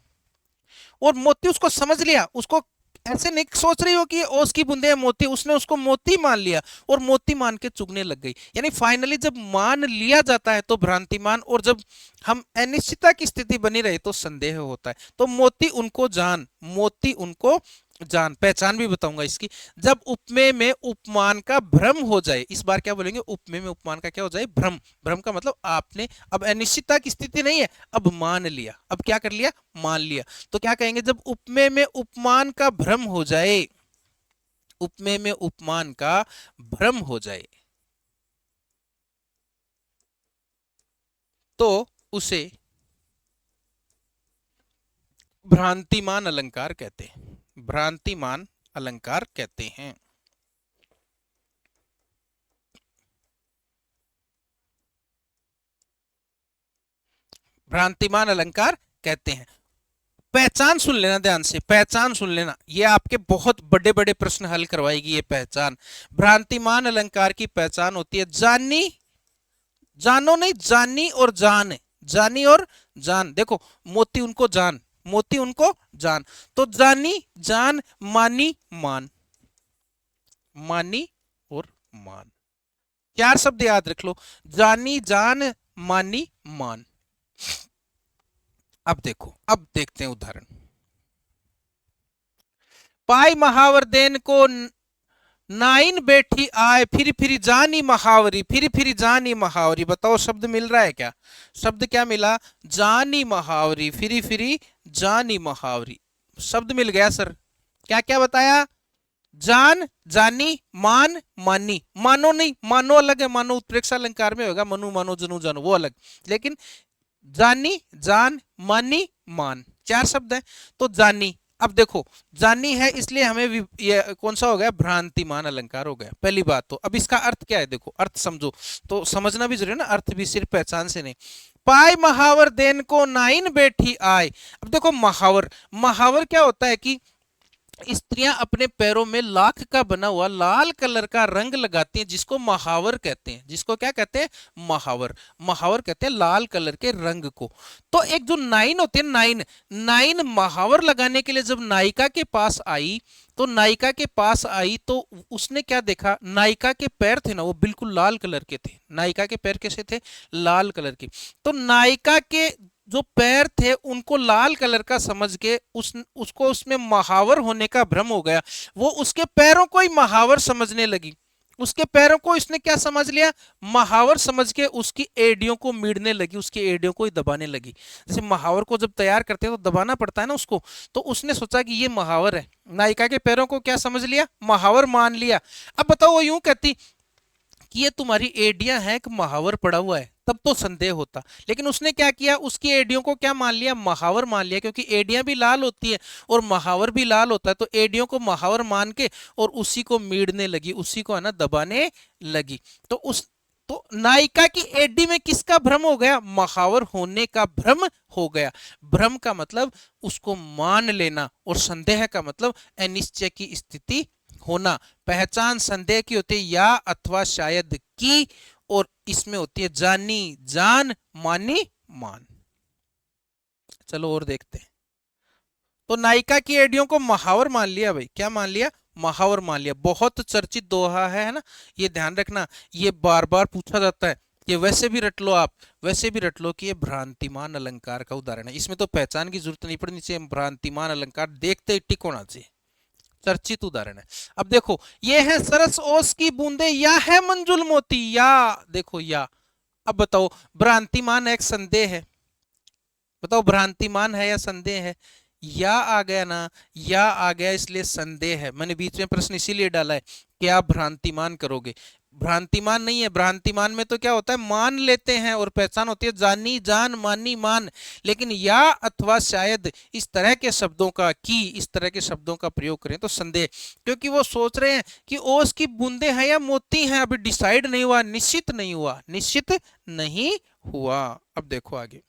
और मोती उसको समझ लिया, उसको ऐसे नहीं सोच रही हो कि ओस की बूंदे मोती, उसने उसको मोती मान लिया और मोती मान के चुगने लग गई। यानी फाइनली जब मान लिया जाता है तो भ्रांतिमान, और जब हम अनिश्चितता की स्थिति बनी रहे तो संदेह होता है। तो मोती उनको जान, मोती उनको जान, पहचान भी बताऊंगा इसकी। जब उपमेय में उपमान का भ्रम हो जाए, इस बार क्या बोलेंगे, उपमेय में उपमान का क्या हो जाए, भ्रम। भ्रम का मतलब आपने अब अनिश्चितता की स्थिति नहीं है, अब मान लिया, अब क्या कर लिया, मान लिया। तो क्या कहेंगे, जब उपमेय में उपमान का भ्रम हो जाए, उपमेय में उपमान का भ्रम हो जाए, तो उसे भ्रांतिमान अलंकार कहते हैं, भ्रांतिमान अलंकार कहते हैं। भ्रांतिमान अलंकार कहते हैं। पहचान सुन लेना ध्यान से, पहचान सुन लेना, ये आपके बहुत बड़े बड़े प्रश्न हल करवाएगी ये पहचान। भ्रांतिमान अलंकार की पहचान होती है, जानी, जानो नहीं, जानी और जान, जानी और जान। देखो, मोती उनको जान, मोती उनको जान, तो जानी, जान, मानी, मान, मानी और मान, चार शब्द याद रख लो, जानी, जान, मानी, मान। अब देखो, अब देखते हैं उदाहरण। पाई महावर देन को नाइन बैठी आए, फिर जानी महावरी, फिर जानी महावरी। बताओ शब्द मिल रहा है क्या, शब्द क्या मिला, जानी महावरी, फिर जानी महावरी, शब्द मिल गया सर। क्या क्या बताया, जान, जानी, मान, मानी। मानो नहीं, मानो अलग है, मानो उत्प्रेक्षा अलंकार में होगा, मनु, मानो, जनु, जानो, वो अलग। लेकिन जानी, जान, मानी, मान, चार शब्द है। तो जानी, अब देखो, जानी है इसलिए हमें ये कौन सा हो गया, भ्रांतिमान अलंकार हो गया, पहली बात। तो अब इसका अर्थ क्या है, देखो अर्थ समझो, तो समझना भी जरूरी है ना, अर्थ भी सिर्फ पहचान से नहीं। पाई महावर देन को नाइन बैठी आए। अब देखो, महावर, महावर क्या होता है कि स्त्रियां अपने पैरों में लाख का बना हुआ लाल कलर का रंग लगाती हैं, जिसको महावर कहते हैं, जिसको क्या कहते हैं, महावर, महावर कहते हैं लाल कलर के रंग को। तो एक जो नाइन होती है, नाइन, नाइन महावर लगाने के लिए जब नायिका के पास आई, तो नायिका के पास आई तो उसने क्या देखा, नायिका के पैर थे ना वो बिल्कुल लाल कलर के थे, नायिका के पैर कैसे थे, लाल कलर के। तो नायिका के जो पैर थे उनको लाल कलर का समझ के उसको उसमें महावर होने का भ्रम हो गया, वो उसके पैरों को ही महावर समझने लगी, उसके पैरों को इसने क्या समझ लिया, महावर समझ के उसकी एडियों को मीड़ने लगी, उसकी एडियों को ही दबाने लगी। जैसे महावर को जब तैयार करते हैं तो दबाना पड़ता है ना उसको, तो उसने सोचा कि ये महावर है, नायिका के पैरों को क्या समझ लिया, महावर मान लिया। अब बताओ, वो यूं कहती कि ये तुम्हारी एडियां हैं कि महावर पड़ा हुआ है, तब तो संदेह होता। लेकिन उसने क्या किया, उसकी एडियों को क्या मान लिया, महावर मान लिया, क्योंकि एडियां भी लाल होती है और महावर भी लाल होता है, तो एडियों को महावर मान के और उसी को मीड़ने लगी, उसी को है ना दबाने लगी। तो उस तो नायिका की एडी में किसका भ्रम हो गया? महावर होने का भ्रम हो गया। भ्रम का मतलब उसको मान लेना, और संदेह का मतलब अनिश्चय की स्थिति होना। पहचान संदेह की होती है या अथवा शायद की, और इसमें होती है जानी जान मानी मान। चलो और देखते हैं। तो नायिका की एडियो को महावर मान लिया भाई, क्या मान लिया? महावर मान लिया। बहुत चर्चित दोहा है ना, ये ध्यान रखना, ये बार बार पूछा जाता है। ये वैसे भी रट लो आप, वैसे भी रट लो कि ये भ्रांतिमान अलंकार का उदाहरण है। इसमें तो पहचान की जरूरत नहीं पड़नी चाहिए, भ्रांतिमान अलंकार देखते ही टिक होना चाहिए, चर्चित उदाहरण है। अब देखो, ये है सरस ओस की बूंदे या है मंजुल मोती, या देखो या। अब बताओ, भ्रांतिमान एक संदेह है, बताओ भ्रांतिमान है या संदेह है? या आ गया ना, या आ गया, इसलिए संदेह है। मैंने बीच में प्रश्न इसीलिए डाला है कि आप भ्रांतिमान करोगे। भ्रांतिमान नहीं है, भ्रांतिमान में तो क्या होता है, मान लेते हैं, और पहचान होती है जानी जान मानी मान। लेकिन या अथवा शायद इस तरह के शब्दों का, की इस तरह के शब्दों का प्रयोग करें तो संदेह, क्योंकि वो सोच रहे हैं कि ओस की बूंदे हैं या मोती हैं, अभी डिसाइड नहीं हुआ, निश्चित नहीं हुआ, निश्चित नहीं हुआ। अब देखो आगे,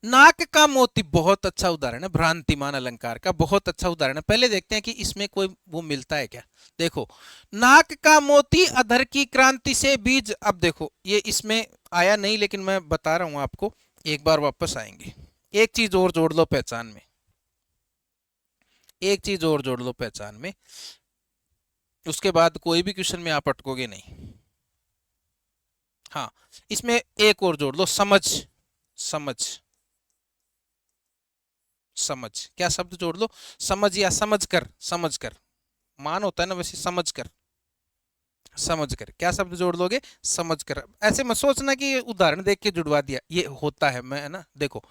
नाक का मोती बहुत अच्छा उदाहरण है, भ्रांतिमान अलंकार का बहुत अच्छा उदाहरण है। पहले देखते हैं कि इसमें कोई वो मिलता है क्या। देखो, नाक का मोती अधर की क्रांति से बीज। अब देखो, ये इसमें आया नहीं, लेकिन मैं बता रहा हूं आपको, एक बार वापस आएंगे। एक चीज और जोड़ लो पहचान में, एक चीज और जोड़ लो पहचान में, उसके बाद कोई भी क्वेश्चन में आप अटकोगे नहीं। हाँ, इसमें एक और जोड़ लो, समझ। समझ, समझ, क्या शब्द जोड़ लो? समझ या समझ कर, समझ कर, मान होता है ना, वैसे समझ कर, समझ कर, क्या शब्द जोड़ लोगे? समझ कर। ऐसे मत सोचना कि उदाहरण देख के जुड़वा दिया, ये होता है मैं, है ना। देखो,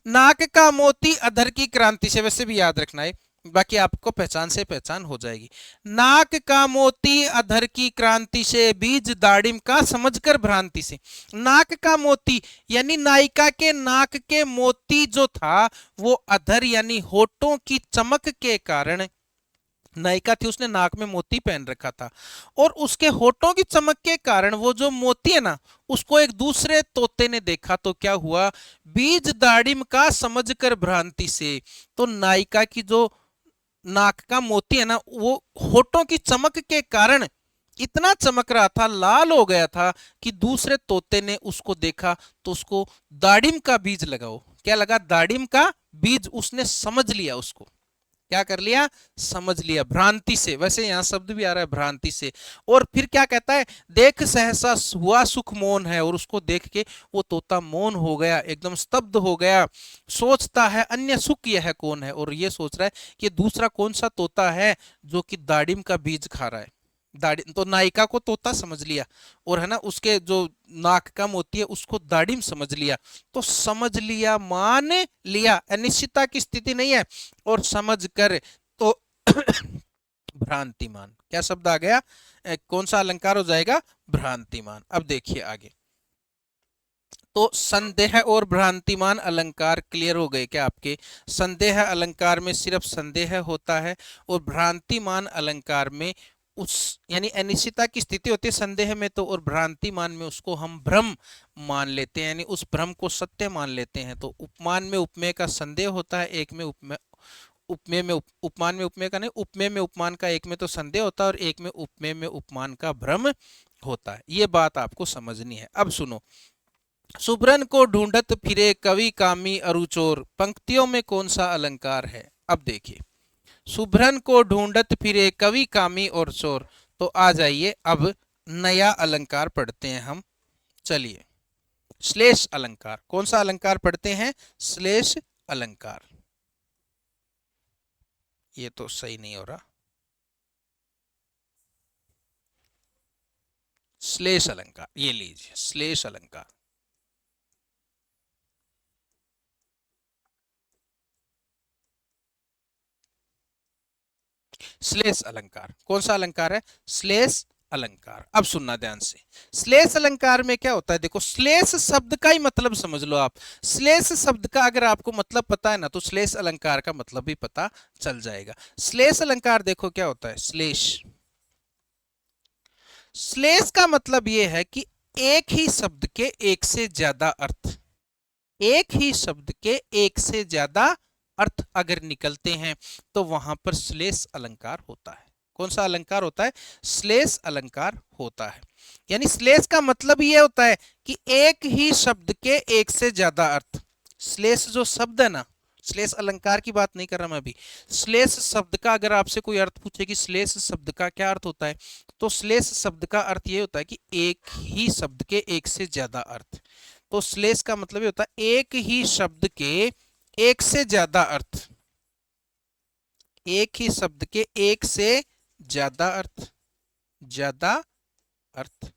नाक का मोती अधर की क्रांति से, वैसे भी याद रखना है, बाकी आपको पहचान से पहचान हो जाएगी। नाक का मोती अधर की क्रांति से, बीज दाड़िम का समझकर भ्रांति से। नाक का मोती यानी नायिका के नाक के मोती जो था, वो अधर यानी होठों की चमक के कारण, नायिका थी उसने नाक में मोती पहन रखा था, और उसके होठों की चमक के कारण वो जो मोती है ना, उसको एक दूसरे तोते ने देखा, तो क्या हुआ? बीज दाड़िम का समझकर भ्रांति से। तो नायिका की जो नाक का मोती है ना, वो होठों की चमक के कारण इतना चमक रहा था, लाल हो गया था, कि दूसरे तोते ने उसको देखा, तो उसको दाड़िम का बीज लगाओ, क्या लगा? दाड़िम का बीज, उसने समझ लिया, उसको क्या कर लिया? समझ लिया, भ्रांति से। वैसे यहां शब्द भी आ रहा है भ्रांति से। और फिर क्या कहता है? देख सहसा हुआ सुख मौन है, और उसको देख के वो तोता मौन हो गया, एकदम स्तब्ध हो गया। सोचता है अन्य सुख यह कौन है, और ये सोच रहा है कि दूसरा कौन सा तोता है जो कि दाड़िम का बीज खा रहा है। दाढ़ी तो नायिका को तोता समझ लिया, और है ना उसके जो नाक का मोती है उसको दाढ़ी में समझ लिया। तो समझ लिया, मान लिया, अनिश्चितता की स्थिति नहीं है, और समझ कर तो भ्रांतिमान, क्या शब्द आ गया? कौन सा अलंकार हो जाएगा? भ्रांतिमान। अब देखिए आगे, तो संदेह और भ्रांतिमान अलंकार क्लियर हो गए क्या आपके? संदेह अलंकार में सिर्फ संदेह होता है, और भ्रांतिमान अलंकार में उस यानी अनिश्चितता की स्थिति होती है संदेह में तो, और भ्रांतिमान में उसको हम भ्रम मान लेते हैं, यानी उस भ्रम को सत्य मान लेते हैं। तो उपमान में उपमेय का संदेह होता है, एक में उपमेय, उपमेय में उपमान में उपमेय का नहीं, उपमेय में उपमान का, एक में तो संदेह होता है और एक में उपमेय में उपमान का भ्रम होता है। ये बात आपको समझनी है। अब सुनो, सुभ्रन को ढूंढत फिरे कवि कामी अरुचोर, पंक्तियों में कौन सा अलंकार है? अब देखिए, सुभ्रन को ढूंढत फिरे कवि कामी और चोर। तो आ जाइए, अब नया अलंकार पढ़ते हैं हम। चलिए, श्लेष अलंकार। कौन सा अलंकार पढ़ते हैं? श्लेष अलंकार। ये तो सही नहीं हो रहा, श्लेष अलंकार, ये लीजिए श्लेष अलंकार। श्लेष अलंकार कौन सा अलंकार है? श्लेष अलंकार। अब सुनना ध्यान से, श्लेष अलंकार में क्या होता है? देखो, श्लेष शब्द का ही मतलब समझ लो आप। श्लेष शब्द का अगर आपको मतलब पता है ना, तो श्लेष अलंकार का मतलब भी पता चल जाएगा। श्लेष अलंकार देखो क्या होता है? श्लेष, श्लेष का मतलब यह है कि एक ही शब्द के एक से ज्यादा अर्थ, एक ही शब्द के एक से ज्यादा अर्थ अगर निकलते हैं तो वहां पर श्लेष अलंकार होता है। कौन सा अलंकार होता है? श्लेष अलंकार होता है। यानी श्लेष का मतलब यह होता है कि एक ही शब्द के एक से ज्यादा अर्थ। श्लेष जो शब्द है ना, श्लेष अलंकार की बात नहीं कर रहा मैं अभी, श्लेष शब्द का अगर आपसे कोई अर्थ पूछे कि श्लेष शब्द का क्या अर्थ होता है, तो श्लेष शब्द का अर्थ ये होता है कि एक ही शब्द के एक से ज्यादा अर्थ। तो श्लेष का मतलब ये होता है एक ही शब्द के एक से ज्यादा अर्थ, एक ही शब्द के एक से ज्यादा अर्थ, ज्यादा अर्थ।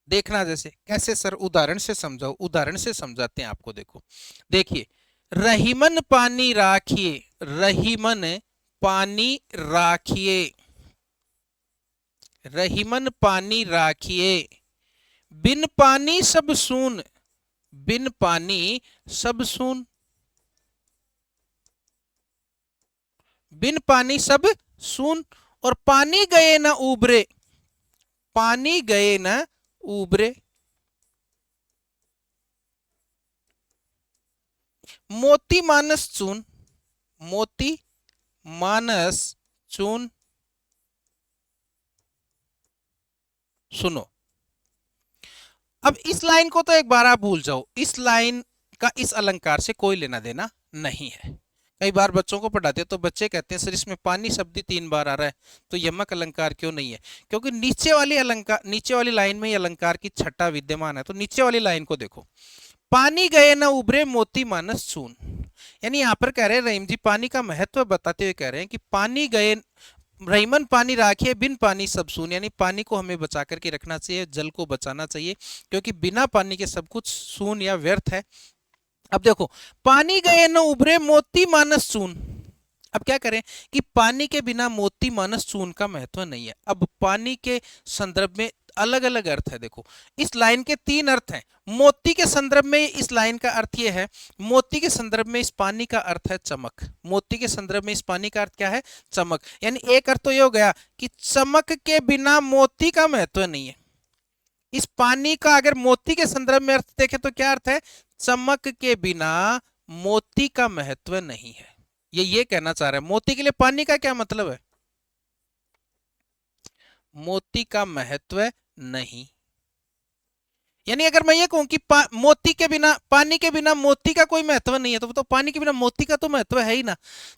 देखना जैसे कैसे सर, उदाहरण से समझाओ, उदाहरण से समझाते हैं आपको। देखो, देखिए, रहीमन पानी राखिए, रहीमन पानी राखिए, रहीमन पानी राखिए, बिन पानी सब सून, बिन पानी सब सून, बिन पानी सब सून। और पानी गए न उबरे, पानी गए न उबरे। मोती मानस चून, मोती मानस चून। सुनो, अब इस लाइन को तो एक बार आप भूल जाओ, इस लाइन का इस अलंकार से कोई लेना देना नहीं है। कई बार बच्चों को पढ़ाते हैं तो बच्चे कहते हैं सर इसमें पानी शब्द 3 बार आ रहा है तो यमक अलंकार क्यों नहीं है? क्योंकि नीचे वाली अलंकार, नीचे वाली लाइन में ही अलंकार की छठा विद्यमान है। तो नीचे वाली लाइन को देखो, पानी गए न उबरे मोती मानस चून। यानी यहां पर कह रहे हैं रहीम जी पानी का महत्व बताते हुए कह रहे हैं कि पानी गए, रहीमन पानी राखिए, बिन पानी सब सून। यानी पानी को हमें बचा करके रखना चाहिए, जल को बचाना चाहिए, क्योंकि बिना पानी के सब कुछ शून या व्यर्थ है। अब देखो, पानी गए न उभरे मोती मानस चून। अब क्या करें कि पानी के बिना मोती मानस चून का महत्व नहीं है। अब पानी के संदर्भ में अलग अलग अर्थ है। देखो, इस लाइन के 3 अर्थ हैं। मोती के संदर्भ में इस लाइन का अर्थ यह है, मोती के संदर्भ में इस पानी का अर्थ है चमक। मोती के संदर्भ में इस पानी का अर्थ क्या है? चमक। यानी एक अर्थ तो ये हो गया कि चमक के बिना मोती का महत्व नहीं है। इस पानी का अगर मोती के संदर्भ में अर्थ देखें तो क्या अर्थ है? चमक के बिना मोती का महत्व नहीं है। ये कहना चाह रहा है। मोती के लिए पानी का क्या मतलब है? मोती का महत्व नहीं। यानी अगर मैं ये कहूं कि मोती के बिना, पानी के बिना मोती का कोई महत्व नहीं है, तो पानी के बिना मोती का तो महत्व है ही ना।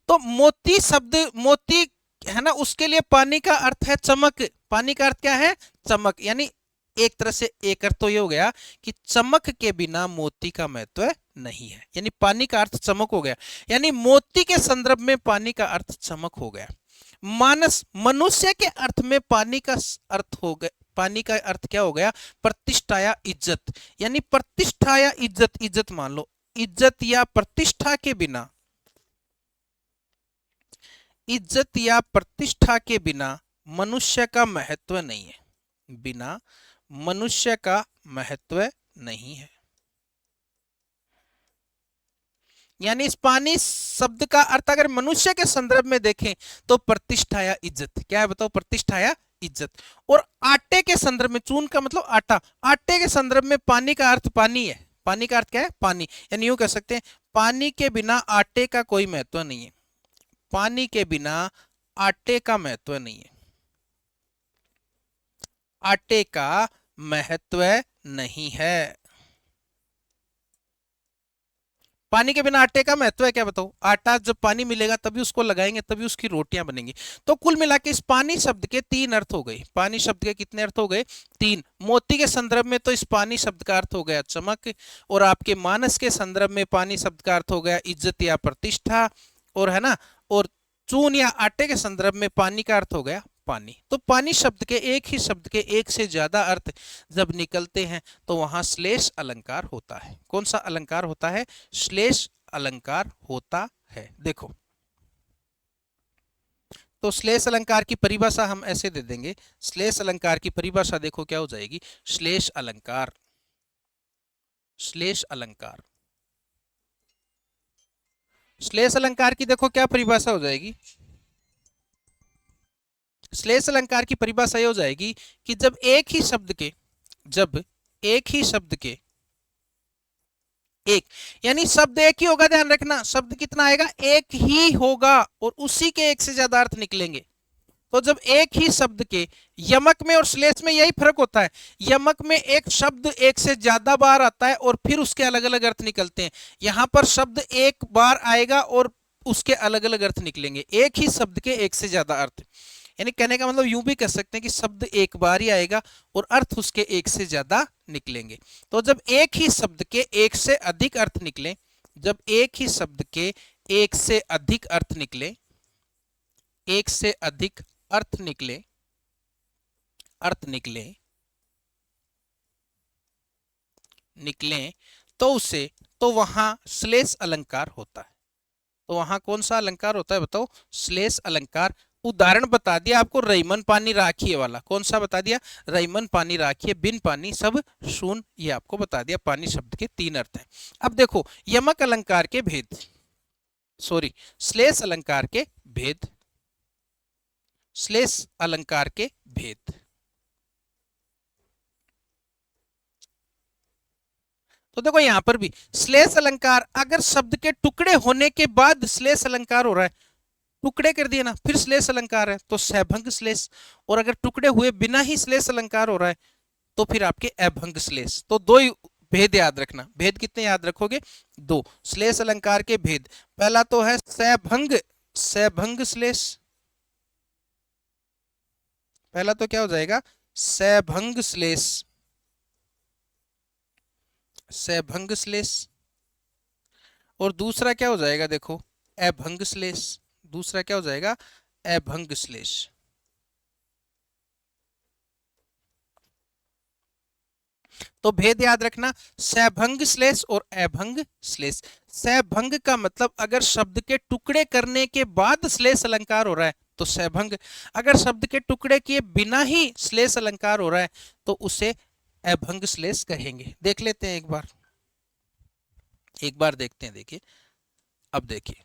तो मोती शब्द, मोती है ना, उसके लिए पानी का अर्थ है चमक। पानी का अर्थ क्या है? चमक। यानी एक तरह से एक अर्थ तो ये हो गया कि चमक के बिना मोती का महत्व नहीं है। यानी पानी का अर्थ चमक हो गया, यानी मोती के संदर्भ में पानी का अर्थ चमक हो गया। मानस, मनुष्य के अर्थ में पानी का अर्थ हो गया, पानी का अर्थ क्या हो गया? प्रतिष्ठा या इज्जत। यानी प्रतिष्ठा या इज्जत, इज्जत मान लो, इज्जत या प्रतिष्ठा के बिना, इज्जत या प्रतिष्ठा के बिना मनुष्य का महत्व नहीं है, बिना मनुष्य का महत्व नहीं है। यानी इस पानी शब्द का अर्थ अगर मनुष्य के संदर्भ में देखें तो प्रतिष्ठा या इज्जत। क्या है बताओ? प्रतिष्ठा या इज्जत। और आटे के संदर्भ में, चून का मतलब आटा, आटे के संदर्भ में पानी का अर्थ पानी है। पानी का अर्थ क्या है? पानी। यानी यूं कह सकते हैं पानी के बिना आटे का कोई महत्व नहीं है, पानी के बिना आटे का महत्व नहीं है, आटे का महत्व नहीं है। पानी के बिना आटे का महत्व है क्या बताओ? आटा जब पानी मिलेगा तभी उसको लगाएंगे, तभी उसकी रोटियां बनेंगी। तो कुल मिला के इस पानी शब्द के 3 अर्थ हो गए। पानी शब्द के कितने अर्थ हो गए? 3। मोती के संदर्भ में तो इस पानी शब्द का अर्थ हो गया चमक, और आपके मानस के संदर्भ में पानी शब्द का अर्थ हो गया इज्जत या प्रतिष्ठा, और है ना, और चून या आटे के संदर्भ में पानी का अर्थ हो गया पानी। तो पानी शब्द के, एक ही शब्द के एक से ज्यादा अर्थ जब निकलते हैं तो वहां श्लेष अलंकार होता है। कौन सा अलंकार होता है? श्लेष अलंकार होता है। देखो, तो श्लेष अलंकार की परिभाषा हम ऐसे दे देंगे। श्लेष अलंकार की परिभाषा देखो क्या हो जाएगी? श्लेष अलंकार, श्लेष अलंकार, श्लेष अलंकार की देखो क्या परिभाषा हो जाएगी? श्लेष अलंकार की परिभाषा ये हो जाएगी कि जब एक ही शब्द के एक, यानी शब्द एक ही होगा, ध्यान रखना, शब्द कितना आएगा, एक ही होगा और उसी के एक से ज्यादा अर्थ निकलेंगे। तो जब एक ही शब्द के, यमक में और श्लेष में यही फर्क होता है, यमक में एक शब्द एक से ज्यादा बार आता है और फिर उसके अलग अलग अर्थ निकलते हैं, यहां पर शब्द एक बार आएगा और उसके अलग अलग अर्थ निकलेंगे, एक ही शब्द के एक से ज्यादा अर्थ। यानी कहने का मतलब यूं भी कह सकते हैं कि शब्द एक बार ही आएगा और अर्थ उसके एक से ज्यादा निकलेंगे। तो जब एक ही शब्द के एक से अधिक अर्थ निकले, जब एक ही शब्द के एक से अधिक अर्थ निकले, एक से अधिक अर्थ निकले तो उसे, तो वहां श्लेष अलंकार होता है। तो वहां कौन सा अलंकार होता है बताओ, श्लेष अलंकार। उदाहरण बता दिया आपको, रईमन पानी राखिए वाला, कौन सा बता दिया, रईमन पानी राखिए, बिन पानी सब शून, ये आपको बता दिया, पानी शब्द के 3 अर्थ हैं। अब देखो यमक अलंकार के भेद, सॉरी श्लेष अलंकार के भेद, श्लेष अलंकार के भेद। तो देखो यहां पर भी श्लेष अलंकार, अगर शब्द के टुकड़े होने के बाद श्लेष अलंकार हो रहा है, टुकड़े कर दिए ना, फिर श्लेष अलंकार है तो सैभंग श्लेष, और अगर टुकड़े हुए बिना ही श्लेष अलंकार हो रहा है तो फिर आपके अभंग श्लेष। तो 2 ही भेद याद रखना। भेद कितने याद रखोगे, 2 श्लेष अलंकार के भेद। पहला तो है सैभंग श्लेष, पहला तो क्या हो जाएगा, सैभंग श्लेष, सैभंग श्लेष। और दूसरा क्या हो जाएगा, देखो अभंग श्लेष, दूसरा क्या हो जाएगा, अभंग श्लेष। तो भेद याद रखना, सैभंग श्लेष और अभंग श्लेष। सैभंग का मतलब अगर शब्द के टुकड़े करने के बाद श्लेष अलंकार हो रहा है तो सैभंग, अगर शब्द के टुकड़े किए बिना ही श्लेष अलंकार हो रहा है तो उसे अभंग श्लेष कहेंगे। देख लेते हैं एक बार देखते हैं। देखिए अब देखिए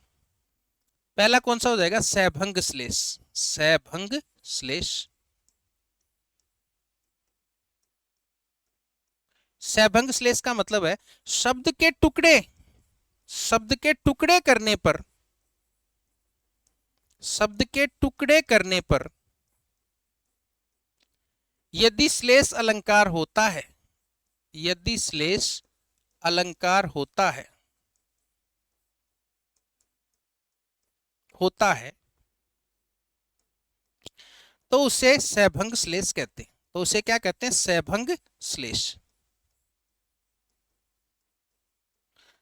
पहला कौन सा हो जाएगा, सैभंग श्लेष, सैभंग श्लेष। सैभंग श्लेष का मतलब है शब्द के टुकड़े करने पर, शब्द के टुकड़े करने पर यदि श्लेष अलंकार होता है, यदि श्लेष अलंकार होता है तो उसे सैभंग श्लेष कहते हैं। तो उसे क्या कहते हैं, सैभंग श्लेष,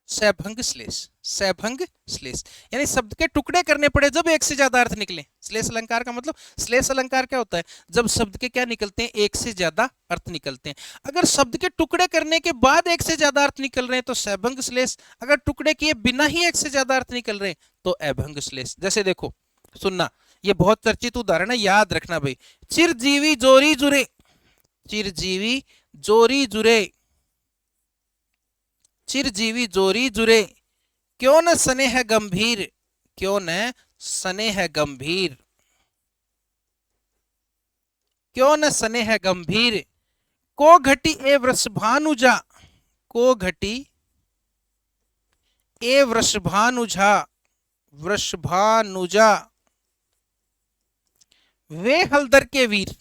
सैभंग श्लेष, सैभंग श्लेष। यानी शब्द के टुकड़े करने पड़े जब एक से ज्यादा अर्थ निकले। श्लेष अलंकार का मतलब, श्लेष अलंकार क्या होता है, जब शब्द के क्या निकलते हैं, एक से ज्यादा अर्थ निकलते हैं। अगर शब्द के टुकड़े करने के बाद एक से ज्यादा अर्थ निकल रहे हैं तो सैभंग श्लेष, अगर टुकड़े किए बिना ही एक से ज्यादा अर्थ निकल रहे हैं तो अभंग श्लेष। जैसे देखो सुनना, ये बहुत चर्चित उदाहरण है, याद रखना भाई। चिरजीवी जोरी जुरे, चिरजीवी जोरी जुरे, चिरजीवी जोरी जुरे, क्यों न स्नेह गंभीर, क्यों न स्नेह गंभीर, क्यों न स्नेह गंभीर, को घटी ए वृषभानुजा, को घटी ए वृषभानुजा, वृषभानुजा, वे हलधर के वीर,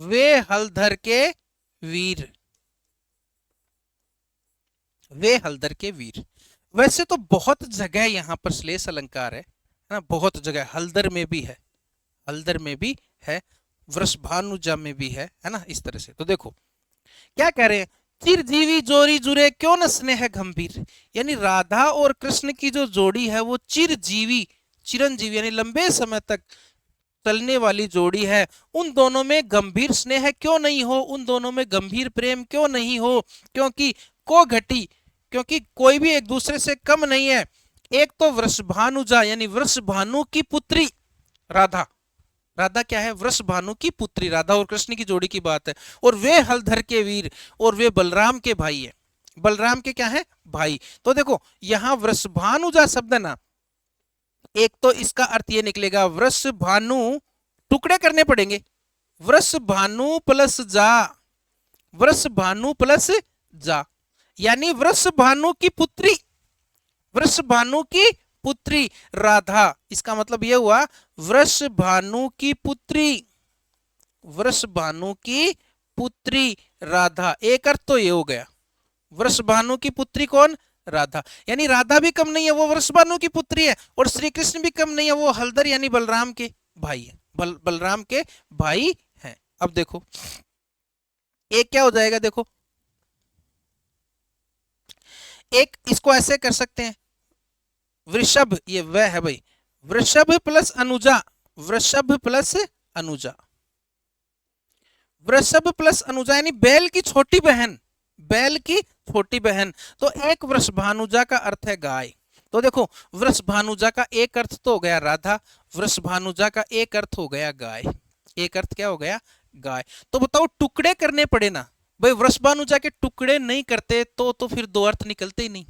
वे हलधर के वीर, वे हलधर के वीर। वैसे तो बहुत जगह यहां पर श्लेष अलंकार है ना, बहुत जगह, हलधर में भी है, हलधर में भी है, वृषभानुजा में भी है ना, इस तरह से। तो देखो क्या कह रहे हैं, चिरजीवी जोरी जुरे, क्यों न स्नेह गंभीर, यानी राधा और कृष्ण की जो जोड़ी है वो चिरजीवी, चिरंजीवी यानी लंबे समय तक चलने वाली जोड़ी है। उन दोनों में गंभीर स्नेह क्यों नहीं हो, उन दोनों में गंभीर प्रेम क्यों नहीं हो, क्योंकि को घटी, क्योंकि कोई भी एक दूसरे से कम नहीं है। एक तो वृषभानुजा यानी वृषभानु की पुत्री राधा, राधा क्या है, वृषभानु की पुत्री, राधा और कृष्ण की जोड़ी की बात है। और वे हलधर के वीर, और वे बलराम के भाई है, बलराम के क्या है, भाई। तो देखो यहां वृषभानुजा शब्द है ना, एक तो इसका अर्थ ये निकलेगा वृषभानु टुकड़े करने पड़ेंगे। वृषभानु प्लस जा, वृषभानु प्लस जा, यानी वृषभानु की पुत्री, वृषभानु की पुत्री राधा। इसका मतलब यह हुआ वृषभानु की पुत्री, वृषभानु की पुत्री राधा। एक अर्थ तो ये हो गया, वृषभानु की पुत्री कौन? राधा। यानी राधा भी कम नहीं है, वो वृषभानु की पुत्री है, और श्री कृष्ण भी कम नहीं है, वो हलधर यानी बलराम के भाई है, बलराम के भाई हैं। अब देखो एक क्या हो जाएगा, देखो एक इसको ऐसे कर सकते हैं, वृषभ, ये वह है भाई, वृषभ प्लस अनुजा, वृषभ प्लस अनुजा, वृषभ प्लस अनुजा यानी बैल की छोटी बहन, बैल की छोटी बहन। तो एक वृषभानुजा का अर्थ है गाय। तो देखो वृषभानुजा का एक अर्थ तो हो गया राधा, वृषभानुजा का एक अर्थ हो गया गाय, एक अर्थ क्या हो गया? गाय। तो बताओ टुकड़े करने पड़े ना भाई, वृषभानुजा के टुकड़े नहीं करते तो फिर दो अर्थ निकलते ही नहीं।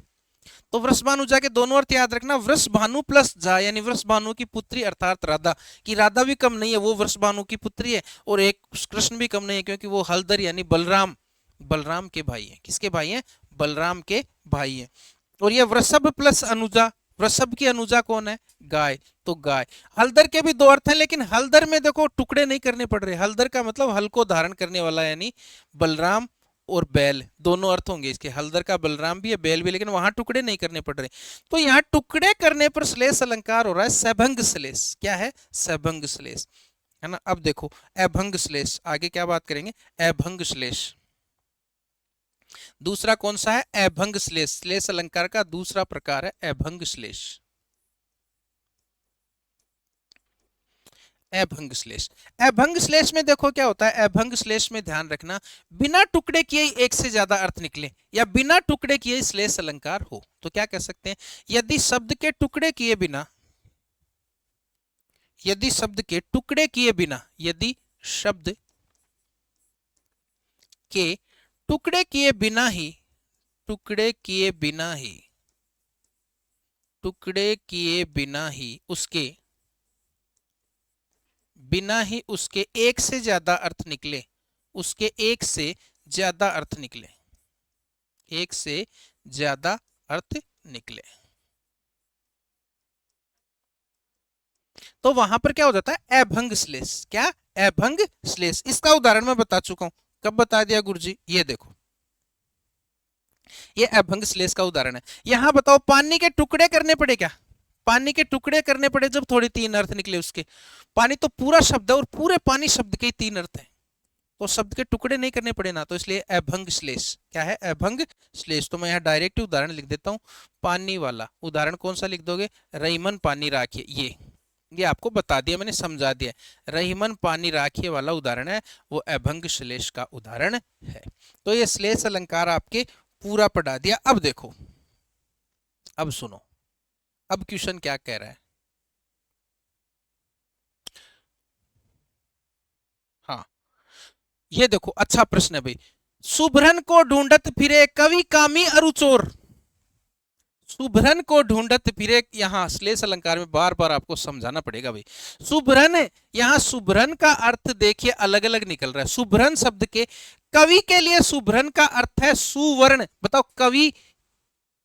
तो वृषभानुजा के दोनों अर्थ याद रखना, वृषभानु प्लस जा यानी वृषभानु की पुत्री अर्थात राधा, की राधा भी कम नहीं है, वो वृषभानु की पुत्री है, और एक कृष्ण भी कम नहीं है क्योंकि वो हलधर यानी बलराम, बलराम के भाई हैं। किसके भाई हैं? बलराम के भाई हैं। और ये वृषभ प्लस अनुजा, वृषभ की अनुजा कौन है? गाय। तो गाय। हलधर के भी दो अर्थ हैं, लेकिन हलधर में देखो टुकड़े नहीं करने पड़ रहे, हलधर का मतलब हल को धारण करने वाला यानी बलराम और बैल, दोनों अर्थ होंगे इसके, हलधर का बलराम भी है बैल भी, लेकिन वहां टुकड़े नहीं करने पड़ रहे। तो यहाँ टुकड़े करने पर श्लेष अलंकार हो रहा है सैभंग श्लेष। क्या है? सैभंग श्लेष, है ना। अब देखो अभंग श्लेष, आगे क्या बात करेंगे? अभंग श्लेष। दूसरा कौन सा है? अभंग श्लेष। श्लेष अलंकार का दूसरा प्रकार है अभंग श्लेष। अभंग श्लेष, अभंग श्लेष में देखो क्या होता है, अभंग श्लेष में ध्यान रखना, बिना टुकड़े किए एक से ज्यादा अर्थ निकले या बिना टुकड़े किए श्लेष अलंकार हो तो क्या कह सकते हैं? यदि शब्द के टुकड़े किए बिना, यदि शब्द के टुकड़े किए बिना, यदि शब्द के टुकड़े किए बिना ही, टुकड़े किए बिना ही, टुकड़े किए बिना ही उसके, बिना ही उसके एक से ज्यादा अर्थ निकले, उसके एक से ज्यादा अर्थ निकले, एक से ज्यादा अर्थ निकले, तो वहां पर क्या हो जाता है? अभंग श्लेष। क्या? अभंग श्लेष। इसका उदाहरण मैं बता चुका हूं। कब बता दिया गुरुजी? ये देखो, ये अभंग श्लेष का उदाहरण है। यहां बताओ पानी के टुकड़े करने पड़े क्या? पानी के टुकड़े करने पड़े जब थोड़े तीन अर्थ निकले उसके। पानी तो पूरा शब्द है और पूरे पानी शब्द के तीन अर्थ हैं, तो शब्द के टुकड़े नहीं करने पड़े ना, तो इसलिए अभंग श्लेष। क्या है? अभंग श्लेष। तो मैं यहाँ डायरेक्ट उदाहरण लिख देता हूँ, पानी वाला उदाहरण कौन सा लिख दोगे? रहीमन पानी राखिए। ये आपको बता दिया मैंने, समझा दिया। रहीमन पानी राखिए वाला उदाहरण है, वो अभंग श्लेष का उदाहरण है। तो ये श्लेष अलंकार आपके पूरा पढ़ा दिया। अब देखो, अब सुनो, अब क्वेश्चन क्या कह रहा है। हाँ ये देखो, अच्छा प्रश्न है भाई। सुभ्रन को ढूंढत फिरे कवि कामी अरु चोर, सुभ्रन को ढूंढत फिरे, यहाँ श्लेष अलंकार में बार बार आपको समझाना पड़ेगा भाई। सुभ्रन, यहाँ सुभ्रन का अर्थ देखिए अलग अलग निकल रहा है। सुभ्रन शब्द के कवि के लिए सुभ्रन का अर्थ है सुवर्ण। बताओ कवि,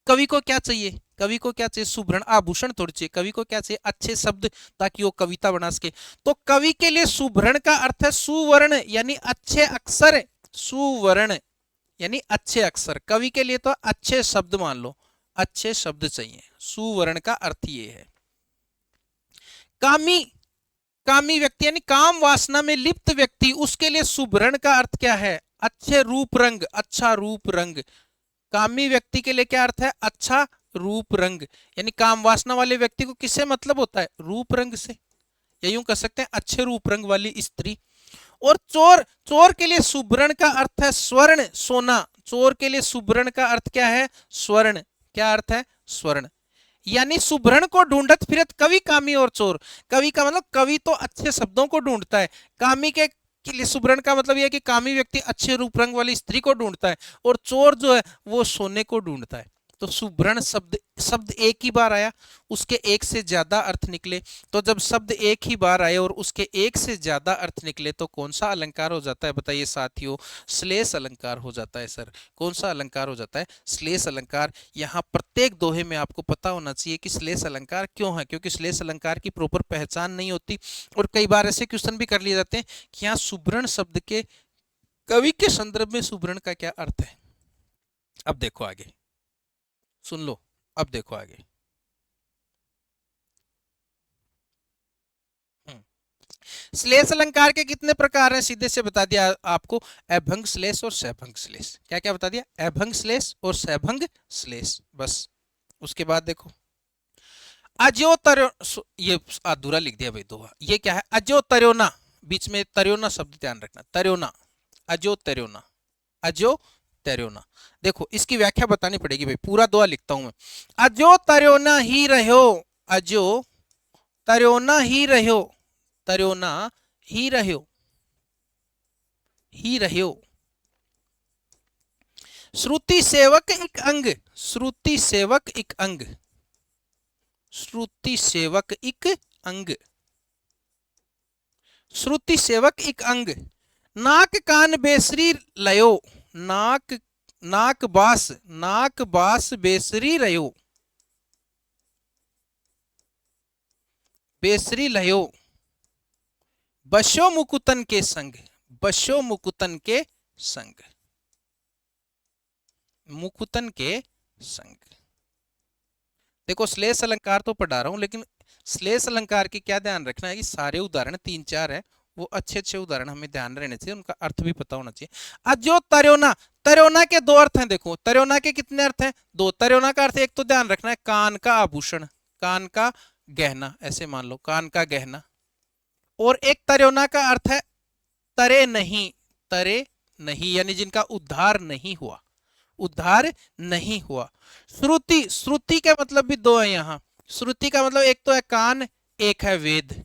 कवि को क्या चाहिए? कवि को क्या चाहिए? सुभ्रण, आभूषण थोड़ी चाहिए। कवि को क्या चाहिए? अच्छे शब्द, ताकि वो कविता बना सके। तो कवि के लिए सुभ्रण का अर्थ है सुवर्ण यानी अच्छे अक्षर। सुवर्ण यानी अच्छे अक्षर। कवि के लिए तो अच्छे शब्द मान लो, अच्छे शब्द चाहिए। सुवर्ण का अर्थ ये है। कामी, कामी व्यक्ति यानी काम वासना में लिप्त व्यक्ति, उसके लिए सुभ्रण का अर्थ क्या है? अच्छे रूप रंग, अच्छा रूप रंग। कामी व्यक्ति के लिए क्या अर्थ है? अच्छा रूप रंग। यानी काम वासना वाले व्यक्ति को किससे मतलब होता है? रूप रंग से, या यूं कह सकते हैं अच्छे रूप रंग वाली स्त्री। और चोर, चोर के लिए सुभ्रण का अर्थ है स्वर्ण, सोना। चोर के लिए सुभ्रण का अर्थ क्या है? स्वर्ण। क्या अर्थ है? स्वर्ण। यानी सुभ्रण को ढूंढत फिरत कवि कामी और चोर। कवि का मतलब, कवि तो अच्छे शब्दों को ढूंढता है, कामी के लिए सुभ्रण का मतलब यह है कि कामी व्यक्ति अच्छे रूप रंग वाली स्त्री को ढूंढता है, और चोर जो है वो सोने को ढूंढता है। तो सुभ्रण शब्द शब्द एक ही बार आया, उसके एक से ज्यादा अर्थ निकले। तो जब शब्द एक ही बार आए और उसके एक से ज्यादा अर्थ निकले तो कौन सा अलंकार हो जाता है बताइए साथियों? श्लेष अलंकार हो जाता है सर। कौन सा अलंकार हो जाता है? श्लेष अलंकार। यहाँ प्रत्येक दोहे में आपको पता होना चाहिए कि श्लेष अलंकार क्यों है, क्योंकि श्लेष अलंकार की प्रॉपर पहचान नहीं होती। और कई बार ऐसे क्वेश्चन भी कर लिए जाते हैं कि यहाँ सुभ्रण शब्द के कवि के संदर्भ में सुभ्रण का क्या अर्थ है। अब देखो आगे, सुन लो, अब देखो आगे। श्लेष अलंकार के कितने प्रकार हैं? सीधे से बता दिया आपको, अभंग श्लेष और सहभंग श्लेष। क्या क्या बता दिया? अभंग श्लेष और सहभंग श्लेष, बस। उसके बाद देखो अजो तरो, ये अधूरा लिख दिया भाई दोहा। ये क्या है? अजो तरोना, बीच में तरोना शब्द ध्यान रखना, तरोना, अजो तरोना, अजो तरोना। देखो इसकी व्याख्या बतानी पड़ेगी भाई, पूरा दोहा लिखता हूं मैं। अजो तरोना ही रहो, अजो तरोना ही रहो, तरोना ही रहो, ही रहो। श्रुति सेवक एक अंग, श्रुति सेवक एक अंग, श्रुति सेवक एक अंग, श्रुति सेवक एक अंग। नाक कान बेसरी लयो, नाक नाक बास, नाक बास बेसरी रयो, बेसरी लयो। बशो मुकुतन के संग, बशो मुकुतन के संग, मुकुतन के संग। देखो श्लेष अलंकार तो पढ़ा रहा हूं, लेकिन श्लेष अलंकार की क्या ध्यान रखना है कि सारे उदाहरण 3-4 है, वो अच्छे अच्छे उदाहरण हमें ध्यान रहने चाहिए, उनका अर्थ भी पता होना चाहिए। अजो तरोना, तरोना के दो अर्थ हैं। देखो तरोना के कितने अर्थ हैं? 2। तरोना का अर्थ एक तो ध्यान रखना है कान का आभूषण, कान का गहना, ऐसे मान लो कान का गहना। और एक तरोना का अर्थ है तरे नहीं, तरे नहीं यानी जिनका उद्धार नहीं हुआ, उद्धार नहीं हुआ। श्रुति, श्रुति का मतलब भी 2 है यहां। श्रुति का मतलब एक तो है कान, एक है वेद,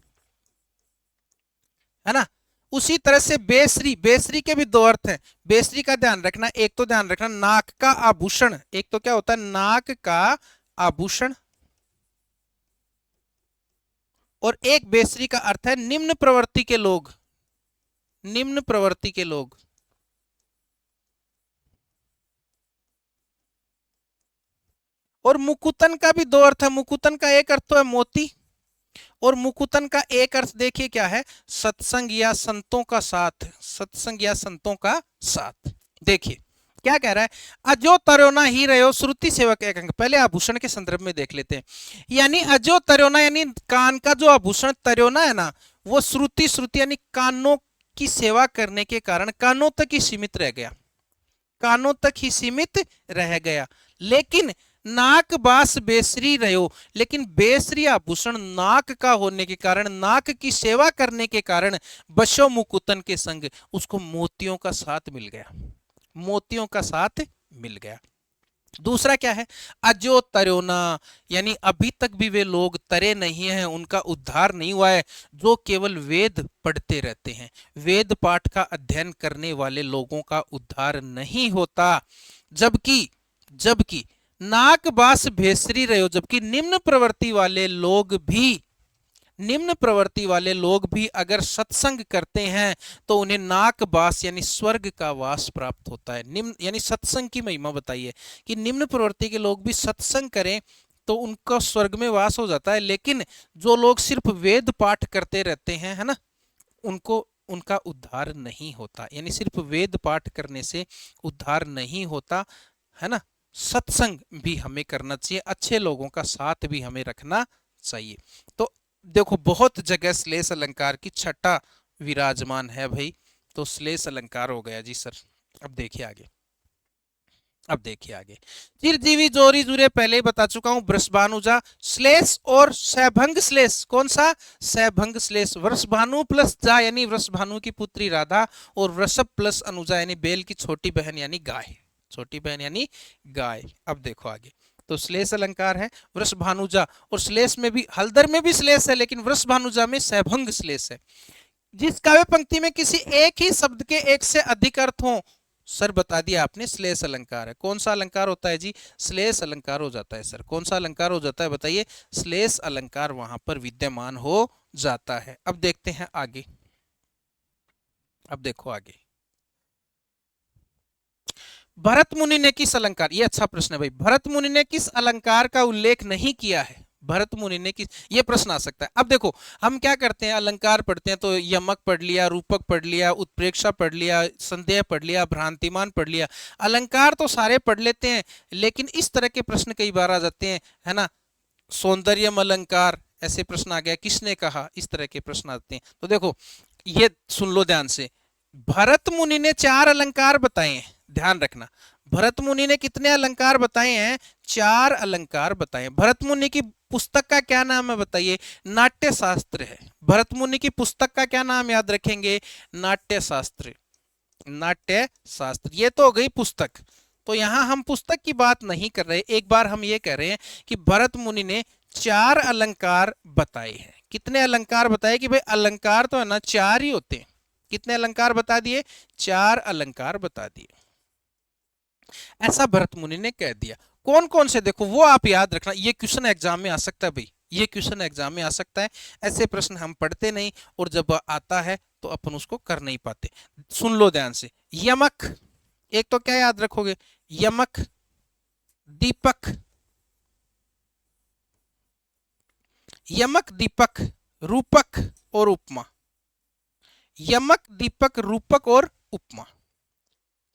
है ना। उसी तरह से बेसरी, बेसरी के भी 2 अर्थ हैं। बेसरी का ध्यान रखना, एक तो ध्यान रखना नाक का आभूषण, एक तो क्या होता है नाक का आभूषण, और एक बेसरी का अर्थ है निम्न प्रवृत्ति के लोग, निम्न प्रवृत्ति के लोग। और मुकुतन का भी 2 अर्थ है। मुकुतन का एक अर्थ तो है मोती, और मुकुतन का एक अर्थ देखिए क्या है? सत्संग या संतों का साथ, सत्संग या संतों का साथ। देखिए क्या कह रहा है? अजो तरोना ही रहो, श्रुति सेवक एक अंग। पहले आभूषण के संदर्भ में देख लेते हैं। यानी अजो तरोना यानी कान का जो आभूषण तरोना है ना, वो श्रुति, श्रुति यानी कानों की सेवा करने के कारण कानों तक ही सीमित रह गया, कानों तक ही सीमित रह गया। लेकिन नाक बास बेसरी रहो, लेकिन बेसरी आभूषण नाक का होने के कारण, नाक की सेवा करने के कारण बशो मुकुतन के संग उसको मोतियों का साथ मिल गया, मोतियों का साथ मिल गया। दूसरा क्या है? अजो तरोना यानी अभी तक भी वे लोग तरे नहीं हैं, उनका उद्धार नहीं हुआ है, जो केवल वेद पढ़ते रहते हैं। वेद पाठ का अध्ययन करने वाले लोगों का उद्धार नहीं होता। जबकि जबकि नाक बास भेसरी रहो, जबकि निम्न प्रवृत्ति वाले लोग भी, निम्न प्रवृत्ति वाले लोग भी अगर सत्संग करते हैं तो उन्हें नाक बास यानी स्वर्ग का वास प्राप्त होता है। निम्न यानी सत्संग की महिमा बताइए कि निम्न प्रवृत्ति के लोग भी सत्संग करें तो उनका स्वर्ग में वास हो जाता है। लेकिन जो लोग सिर्फ वेद पाठ करते रहते हैं, है ना, उनको उनका उद्धार नहीं होता। यानी सिर्फ वेद पाठ करने से उद्धार नहीं होता, है ना। सत्संग भी हमें करना चाहिए, अच्छे लोगों का साथ भी हमें रखना चाहिए। तो देखो बहुत जगह श्लेष अलंकार की छटा विराजमान है भाई, तो श्लेष अलंकार हो गया जी सर। अब देखिए आगे, अब देखिए आगे। चिरजीवी जोरी जुरे पहले ही बता चुका हूं। वृषभानुजा श्लेष और सहभंग श्लेष, कौन सा? सहभंग श्लेष। वृषभानु प्लस जा यानी वृषभानु की पुत्री राधा, और वृषभ प्लस अनुजा यानी बैल की छोटी बहन यानी गाय, छोटी बहन यानी गाय। अब देखो आगे, तो श्लेष अलंकार है वृषभानुजा, और श्लेष में भी हलदर में भी श्लेष है, लेकिन वृषभानुजा में सहभंग श्लेष है। जिस काव्य पंक्ति में किसी एक ही शब्द के एक से अधिक अर्थ हो, सर बता दिया आपने, श्लेष अलंकार है। कौन सा अलंकार होता है जी? श्लेष अलंकार हो जाता है सर। कौन सा अलंकार हो जाता है बताइए? श्लेष अलंकार वहां पर विद्यमान हो जाता है। अब देखते हैं आगे। अब देखो आगे, भरत मुनि ने किस अलंकार, ये अच्छा प्रश्न है भाई, भरत मुनि ने किस अलंकार का उल्लेख नहीं किया है? भरत मुनि ने किस, ये प्रश्न आ सकता है। अब देखो हम क्या करते हैं, अलंकार पढ़ते हैं तो यमक पढ़ लिया, रूपक पढ़ लिया, उत्प्रेक्षा पढ़ लिया, संदेह पढ़ लिया, भ्रांतिमान पढ़ लिया, अलंकार तो सारे पढ़ लेते हैं, लेकिन इस तरह के प्रश्न कई बार आ जाते हैं, है ना। सौंदर्यम अलंकार ऐसे प्रश्न आ गया, किसने कहा, इस तरह के प्रश्न आते हैं। तो देखो ये सुन लो ध्यान से, भरत मुनि ने 4 अलंकार बताए हैं, ध्यान रखना। भरत मुनि ने कितने अलंकार बताए हैं? 4 अलंकार बताए हैं। भरत मुनि की पुस्तक का क्या नाम है बताइए? नाट्य शास्त्र है। भरत मुनि की पुस्तक का क्या नाम याद रखेंगे? नाट्य शास्त्र। नाट्य शास्त्र, ये तो हो गई पुस्तक। तो यहां हम पुस्तक की बात नहीं कर रहे, एक बार हम ये कह रहे हैं कि भरत मुनि ने 4 अलंकार बताए हैं। कितने अलंकार बताए? कि भाई अलंकार तो है ना 4 ही होते हैं। कितने अलंकार बता दिए? 4 अलंकार बता दिए, ऐसा भरत मुनि ने कह दिया। कौन कौन से, देखो वो आप याद रखना, ये क्वेश्चन एग्जाम में आ सकता है भाई, ये क्वेश्चन एग्जाम में आ सकता है। ऐसे प्रश्न हम पढ़ते नहीं, और जब आता है तो अपन उसको कर नहीं पाते। सुन लो ध्यान से, यमक, एक तो क्या याद रखोगे? यमक, दीपक, यमक, दीपक, रूपक और उपमा। यमक, दीपक, रूपक और उपमा,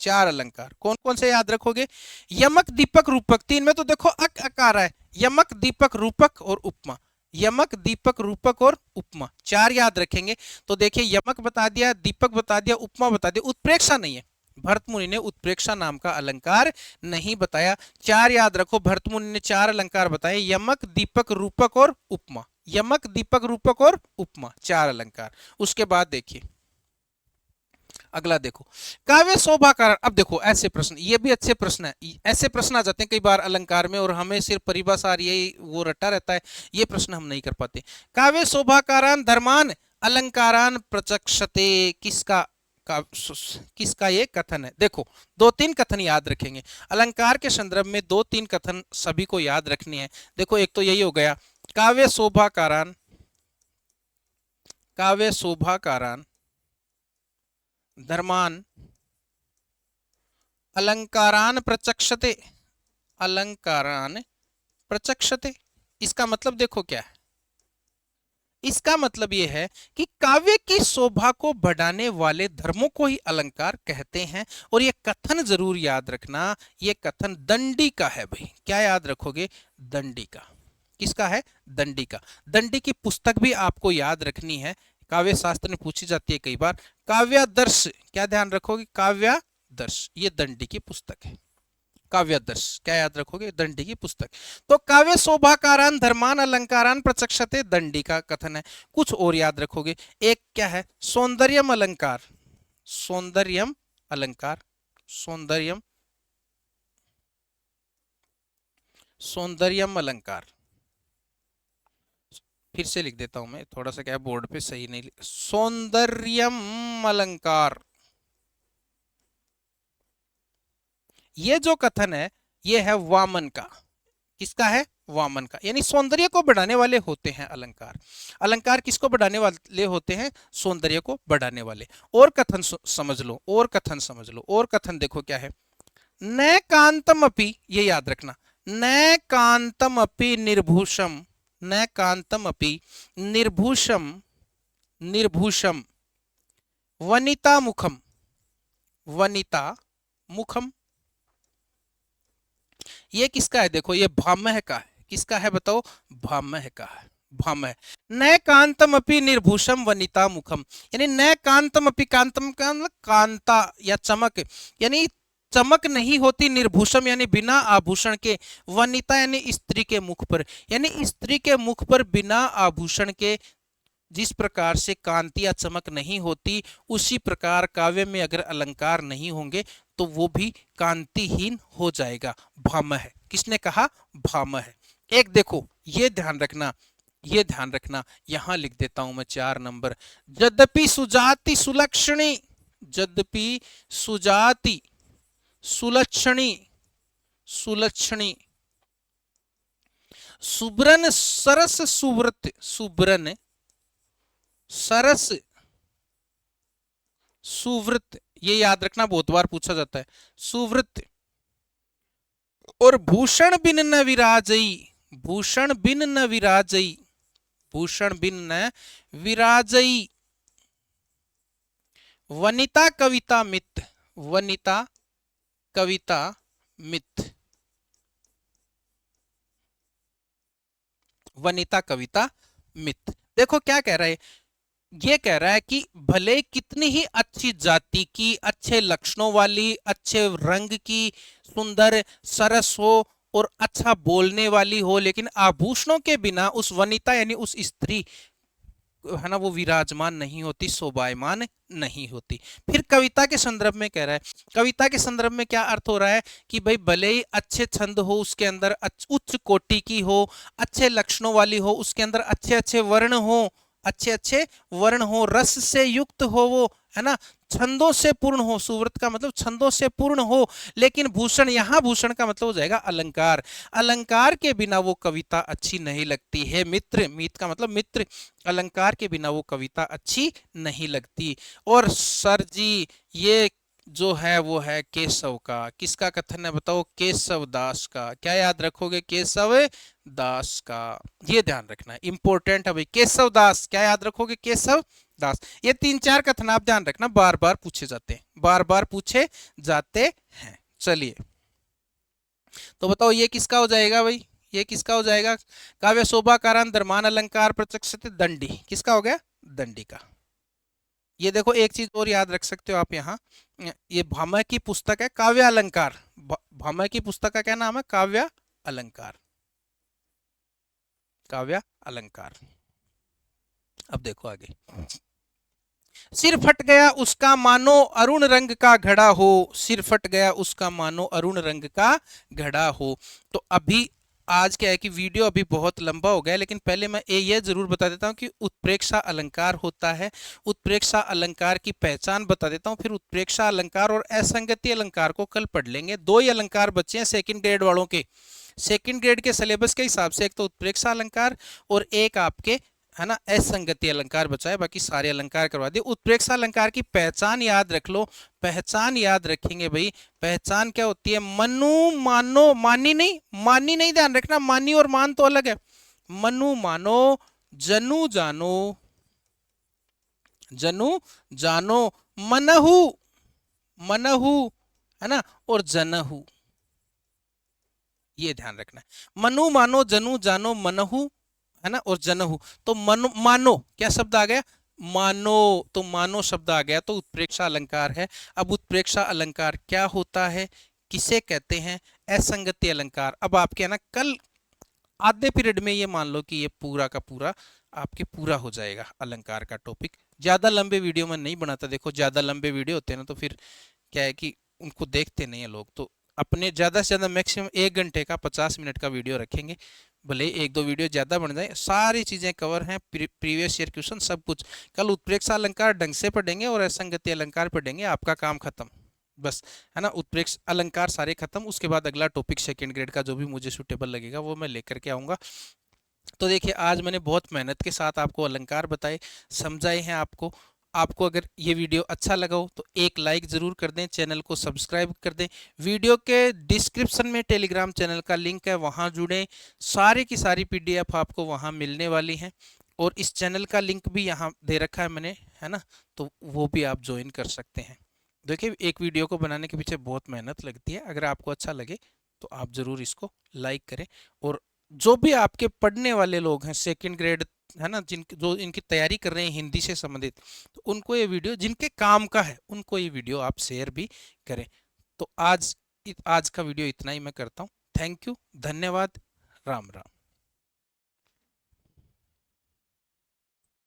4 अलंकार। कौन कौन से याद रखोगे? यमक, दीपक, रूपक, 3 में तो देखो अक अकार है, यमक, दीपक, रूपक और उपमा। यमक, दीपक, रूपक और उपमा, 4 याद रखेंगे। तो देखिए यमक बता दिया, दीपक बता दिया, उपमा बता दिया, उत्प्रेक्षा नहीं है। भरत मुनि ने उत्प्रेक्षा नाम का अलंकार नहीं बताया। 4 याद रखो, भरत मुनि ने 4 अलंकार बताए, यमक, दीपक, रूपक और उपमा। यमक, दीपक, रूपक और उपमा, 4 अलंकार। उसके बाद देखिए अगला, देखो काव्य शोभा कारण। अब देखो ऐसे प्रश्न, ये भी अच्छे प्रश्न है, ऐसे प्रश्न आ जाते हैं कई बार अलंकार में, और हमें सिर्फ परिभाषा आ रही है वो रटा रहता है, ये प्रश्न हम नहीं कर पाते। काव्य शोभा कारण धर्मान अलंकारान प्रचक्षते, किसका किसका ये कथन है? देखो 2-3 कथन याद रखेंगे अलंकार के संदर्भ में, 2-3 कथन सभी को याद रखनी है। देखो एक तो यही हो गया, काव्य शोभा कारण, काव्य शोभा कारण धर्मान अलंकारान प्रचक्षते, अलंकारान प्रचक्षते। इसका मतलब देखो क्या है, इसका मतलब यह है कि काव्य की शोभा को बढ़ाने वाले धर्मों को ही अलंकार कहते हैं। और यह कथन जरूर याद रखना, यह कथन दंडी का है भाई। क्या याद रखोगे? दंडी का। किसका है? दंडी का। दंडी की पुस्तक भी आपको याद रखनी है, काव्य शास्त्र में पूछी जाती है कई बार। काव्यादर्श, क्या ध्यान रखोगे? काव्यादर्श, ये दंडी की पुस्तक है। काव्यादर्श क्या याद रखोगे? दंडी की पुस्तक। तो काव्य शोभाकारान धर्मान अलंकारान प्रचक्षते, दंडी का कथन है। कुछ और याद रखोगे, एक क्या है? सौंदर्यम अलंकार, सौंदर्यम अलंकार, सौंदर्यम, सौंदर्यम अलंकार। फिर से लिख देता हूं मैं, थोड़ा सा क्या बोर्ड पे सही नहीं, सौंदर्यम अलंकार। ये जो कथन है ये है वामन का। किसका है? वामन का। यानी सौंदर्य को बढ़ाने वाले होते हैं अलंकार। अलंकार किसको बढ़ाने वाले होते हैं? सौंदर्य को बढ़ाने वाले। और कथन समझ लो, और कथन समझ लो, और कथन देखो क्या है, न कांतम अपि, ये याद रखना, न कांतम अपि निर्भूषम, न कांतम अपि निर्भूषम, निर्भूषम वनिता मुखम, वनिता मुखम। ये किसका है? देखो ये भामह का है। किसका है बताओ? भामह का है। भामह, न कांतम अपि निर्भूषम वनिता मुखम, यानी न कांतम अपि, कांतम का मतलब कांता या चमक, यानी चमक नहीं होती, निर्भूषम यानी बिना आभूषण के, वनिता यानी स्त्री के मुख पर, यानी स्त्री के मुख पर बिना आभूषण के जिस प्रकार से कांति या चमक नहीं होती, उसी प्रकार काव्य में अगर अलंकार नहीं होंगे तो वो भी कांतिहीन हो जाएगा। भामह, किसने कहा? भामह। एक देखो ये ध्यान रखना, ये ध्यान रखना, यहां लिख देता हूं मैं 4 नंबर, यद्यपि सुजाति सुलक्षणी, यद्यपि सुजाति सुलक्षणी, सुलक्षणी। सुब्रन सरस सुव्रत, सुब्रन सरस सुव्रत, ये याद रखना बहुत बार पूछा जाता है, सुव्रत। और भूषण बिन न विराजई, भूषण बिन न विराजई, भूषण बिन न विराजई। वनिता कविता मित, वनिता कविता मित, वनिता कविता मित। देखो क्या कह रहा है, ये कह रहा है कि भले कितनी ही अच्छी जाति की, अच्छे लक्षणों वाली, अच्छे रंग की, सुंदर सरस हो और अच्छा बोलने वाली हो, लेकिन आभूषणों के बिना उस वनिता यानी उस स्त्री है ना, वो विराजमान नहीं होती, शोभायमान नहीं होती। फिर कविता के संदर्भ में कह रहा है, कविता के संदर्भ में क्या अर्थ हो रहा है कि भाई भले ही अच्छे छंद हो, उसके अंदर उच्च कोटि की हो, अच्छे लक्षणों वाली हो, उसके अंदर अच्छे अच्छे वर्ण हो, अच्छे अच्छे वर्ण हो, रस से युक्त हो वो, है ना, छंदों से पूर्ण हो, सुव्रत का मतलब छंदों से पूर्ण हो, लेकिन भूषण, यहां भूषण का मतलब हो जाएगा अलंकार, अलंकार के बिना वो कविता अच्छी नहीं लगती है मित्र, मित का मतलब मित्र, अलंकार के बिना वो कविता अच्छी नहीं लगती। और सर जी ये जो है वो है केशव का, किसका कथन है बताओ, केशव दास का। क्या याद रखोगे, केशव दास का, ये ध्यान रखना है, इंपॉर्टेंट है भाई, केशव दास, क्या याद रखोगे, केशव दास। ये 3-4 कथन आप ध्यान रखना, बार बार पूछे जाते हैं, बार बार पूछे जाते हैं। चलिए तो बताओ ये किसका हो जाएगा भाई, ये किसका हो जाएगा, काव्य शोभा कारण धर्मान अलंकार प्रत्यक्ष दंडी, किसका हो गया, दंडी का। ये देखो एक चीज और याद रख सकते हो आप यहाँ, ये भामह की पुस्तक है काव्य अलंकार, भामह की पुस्तक का क्या नाम है, काव्य अलंकार, काव्य अलंकार। अब देखो आगे, सिर फट गया उसका मानो अरुण रंग का घड़ा हो, सिर फट गया उसका मानो अरुण रंग का घड़ा हो। तो अभी आज क्या है कि वीडियो अभी बहुत लंबा हो गया, लेकिन पहले मैं ये जरूर बता देता हूँ कि उत्प्रेक्षा अलंकार होता है, उत्प्रेक्षा अलंकार की पहचान बता देता हूँ, फिर उत्प्रेक्षा अलंकार और असंगति अलंकार को कल पढ़ लेंगे। 2 ही अलंकार बचे हैं सेकंड ग्रेड वालों के, सेकंड ग्रेड के सिलेबस के हिसाब से, एक तो उत्प्रेक्षा अलंकार और एक आपके है ना असंगति अलंकार बचा है, बाकी सारे अलंकार करवा दिए। उत्प्रेक्षा अलंकार की पहचान याद रख लो, पहचान याद रखेंगे भाई, पहचान क्या होती है, मनु मानो, मानी नहीं, मानी नहीं, ध्यान रखना, मानी और मान तो अलग है, मनु मानो, जनु जानो, जनु जानो, मनहु, मनहु है ना, और जनहु, ये ध्यान रखना है, मनु मानो, जनु जानो, मनहु है ना, और जनहु। तो मनो, मानो क्या शब्द आ गया, मानो, तो मानो शब्द आ गया, तो उत्प्रेक्षा अलंकार है। अब उत्प्रेक्षा अलंकार क्या होता है, किसे कहते हैं, असंगति अलंकार। अब आपके है ना कल आधे पीरियड में ये मान लो कि ये पूरा का पूरा आपके पूरा हो जाएगा अलंकार का टॉपिक। ज्यादा लंबे वीडियो में नहीं बनाता, देखो ज्यादा लंबे वीडियो होते हैं ना तो फिर क्या है कि उनको देखते नहीं है लोग, तो अपने ज़्यादा से ज़्यादा मैक्सिमम 1 घंटे का 50 मिनट का वीडियो रखेंगे, भले 1-2 वीडियो ज़्यादा बन जाए, सारी चीज़ें कवर हैं, प्रीवियस ईयर क्वेश्चन सब कुछ। कल उत्प्रेक्षा अलंकार ढंग से पढ़ेंगे और असंगति अलंकार पढ़ेंगे, आपका काम खत्म बस, है ना, उत्प्रेक्ष अलंकार सारे खत्म। उसके बाद अगला टॉपिक सेकंड ग्रेड का जो भी मुझे सूटेबल लगेगा वो मैं लेकर के आऊँगा। तो देखिए आज मैंने बहुत मेहनत के साथ आपको अलंकार बताए, समझाए हैं आपको। आपको अगर ये वीडियो अच्छा लगा हो तो एक लाइक ज़रूर कर दें, चैनल को सब्सक्राइब कर दें, वीडियो के डिस्क्रिप्शन में टेलीग्राम चैनल का लिंक है, वहाँ जुड़ें, सारी की सारी PDF आपको वहाँ मिलने वाली हैं, और इस चैनल का लिंक भी यहाँ दे रखा है मैंने, है ना, तो वो भी आप ज्वाइन कर सकते हैं। देखिए एक वीडियो को बनाने के पीछे बहुत मेहनत लगती है, अगर आपको अच्छा लगे तो आप ज़रूर इसको लाइक करें। और जो भी आपके पढ़ने वाले लोग हैं सेकंड ग्रेड, है ना, जो इनकी तैयारी कर रहे हैं हिंदी से संबंधित, तो उनको ये वीडियो, जिनके काम का है उनको ये वीडियो आप शेयर भी करें। तो आज का वीडियो इतना ही मैं करता हूँ। थैंक यू, धन्यवाद, राम राम।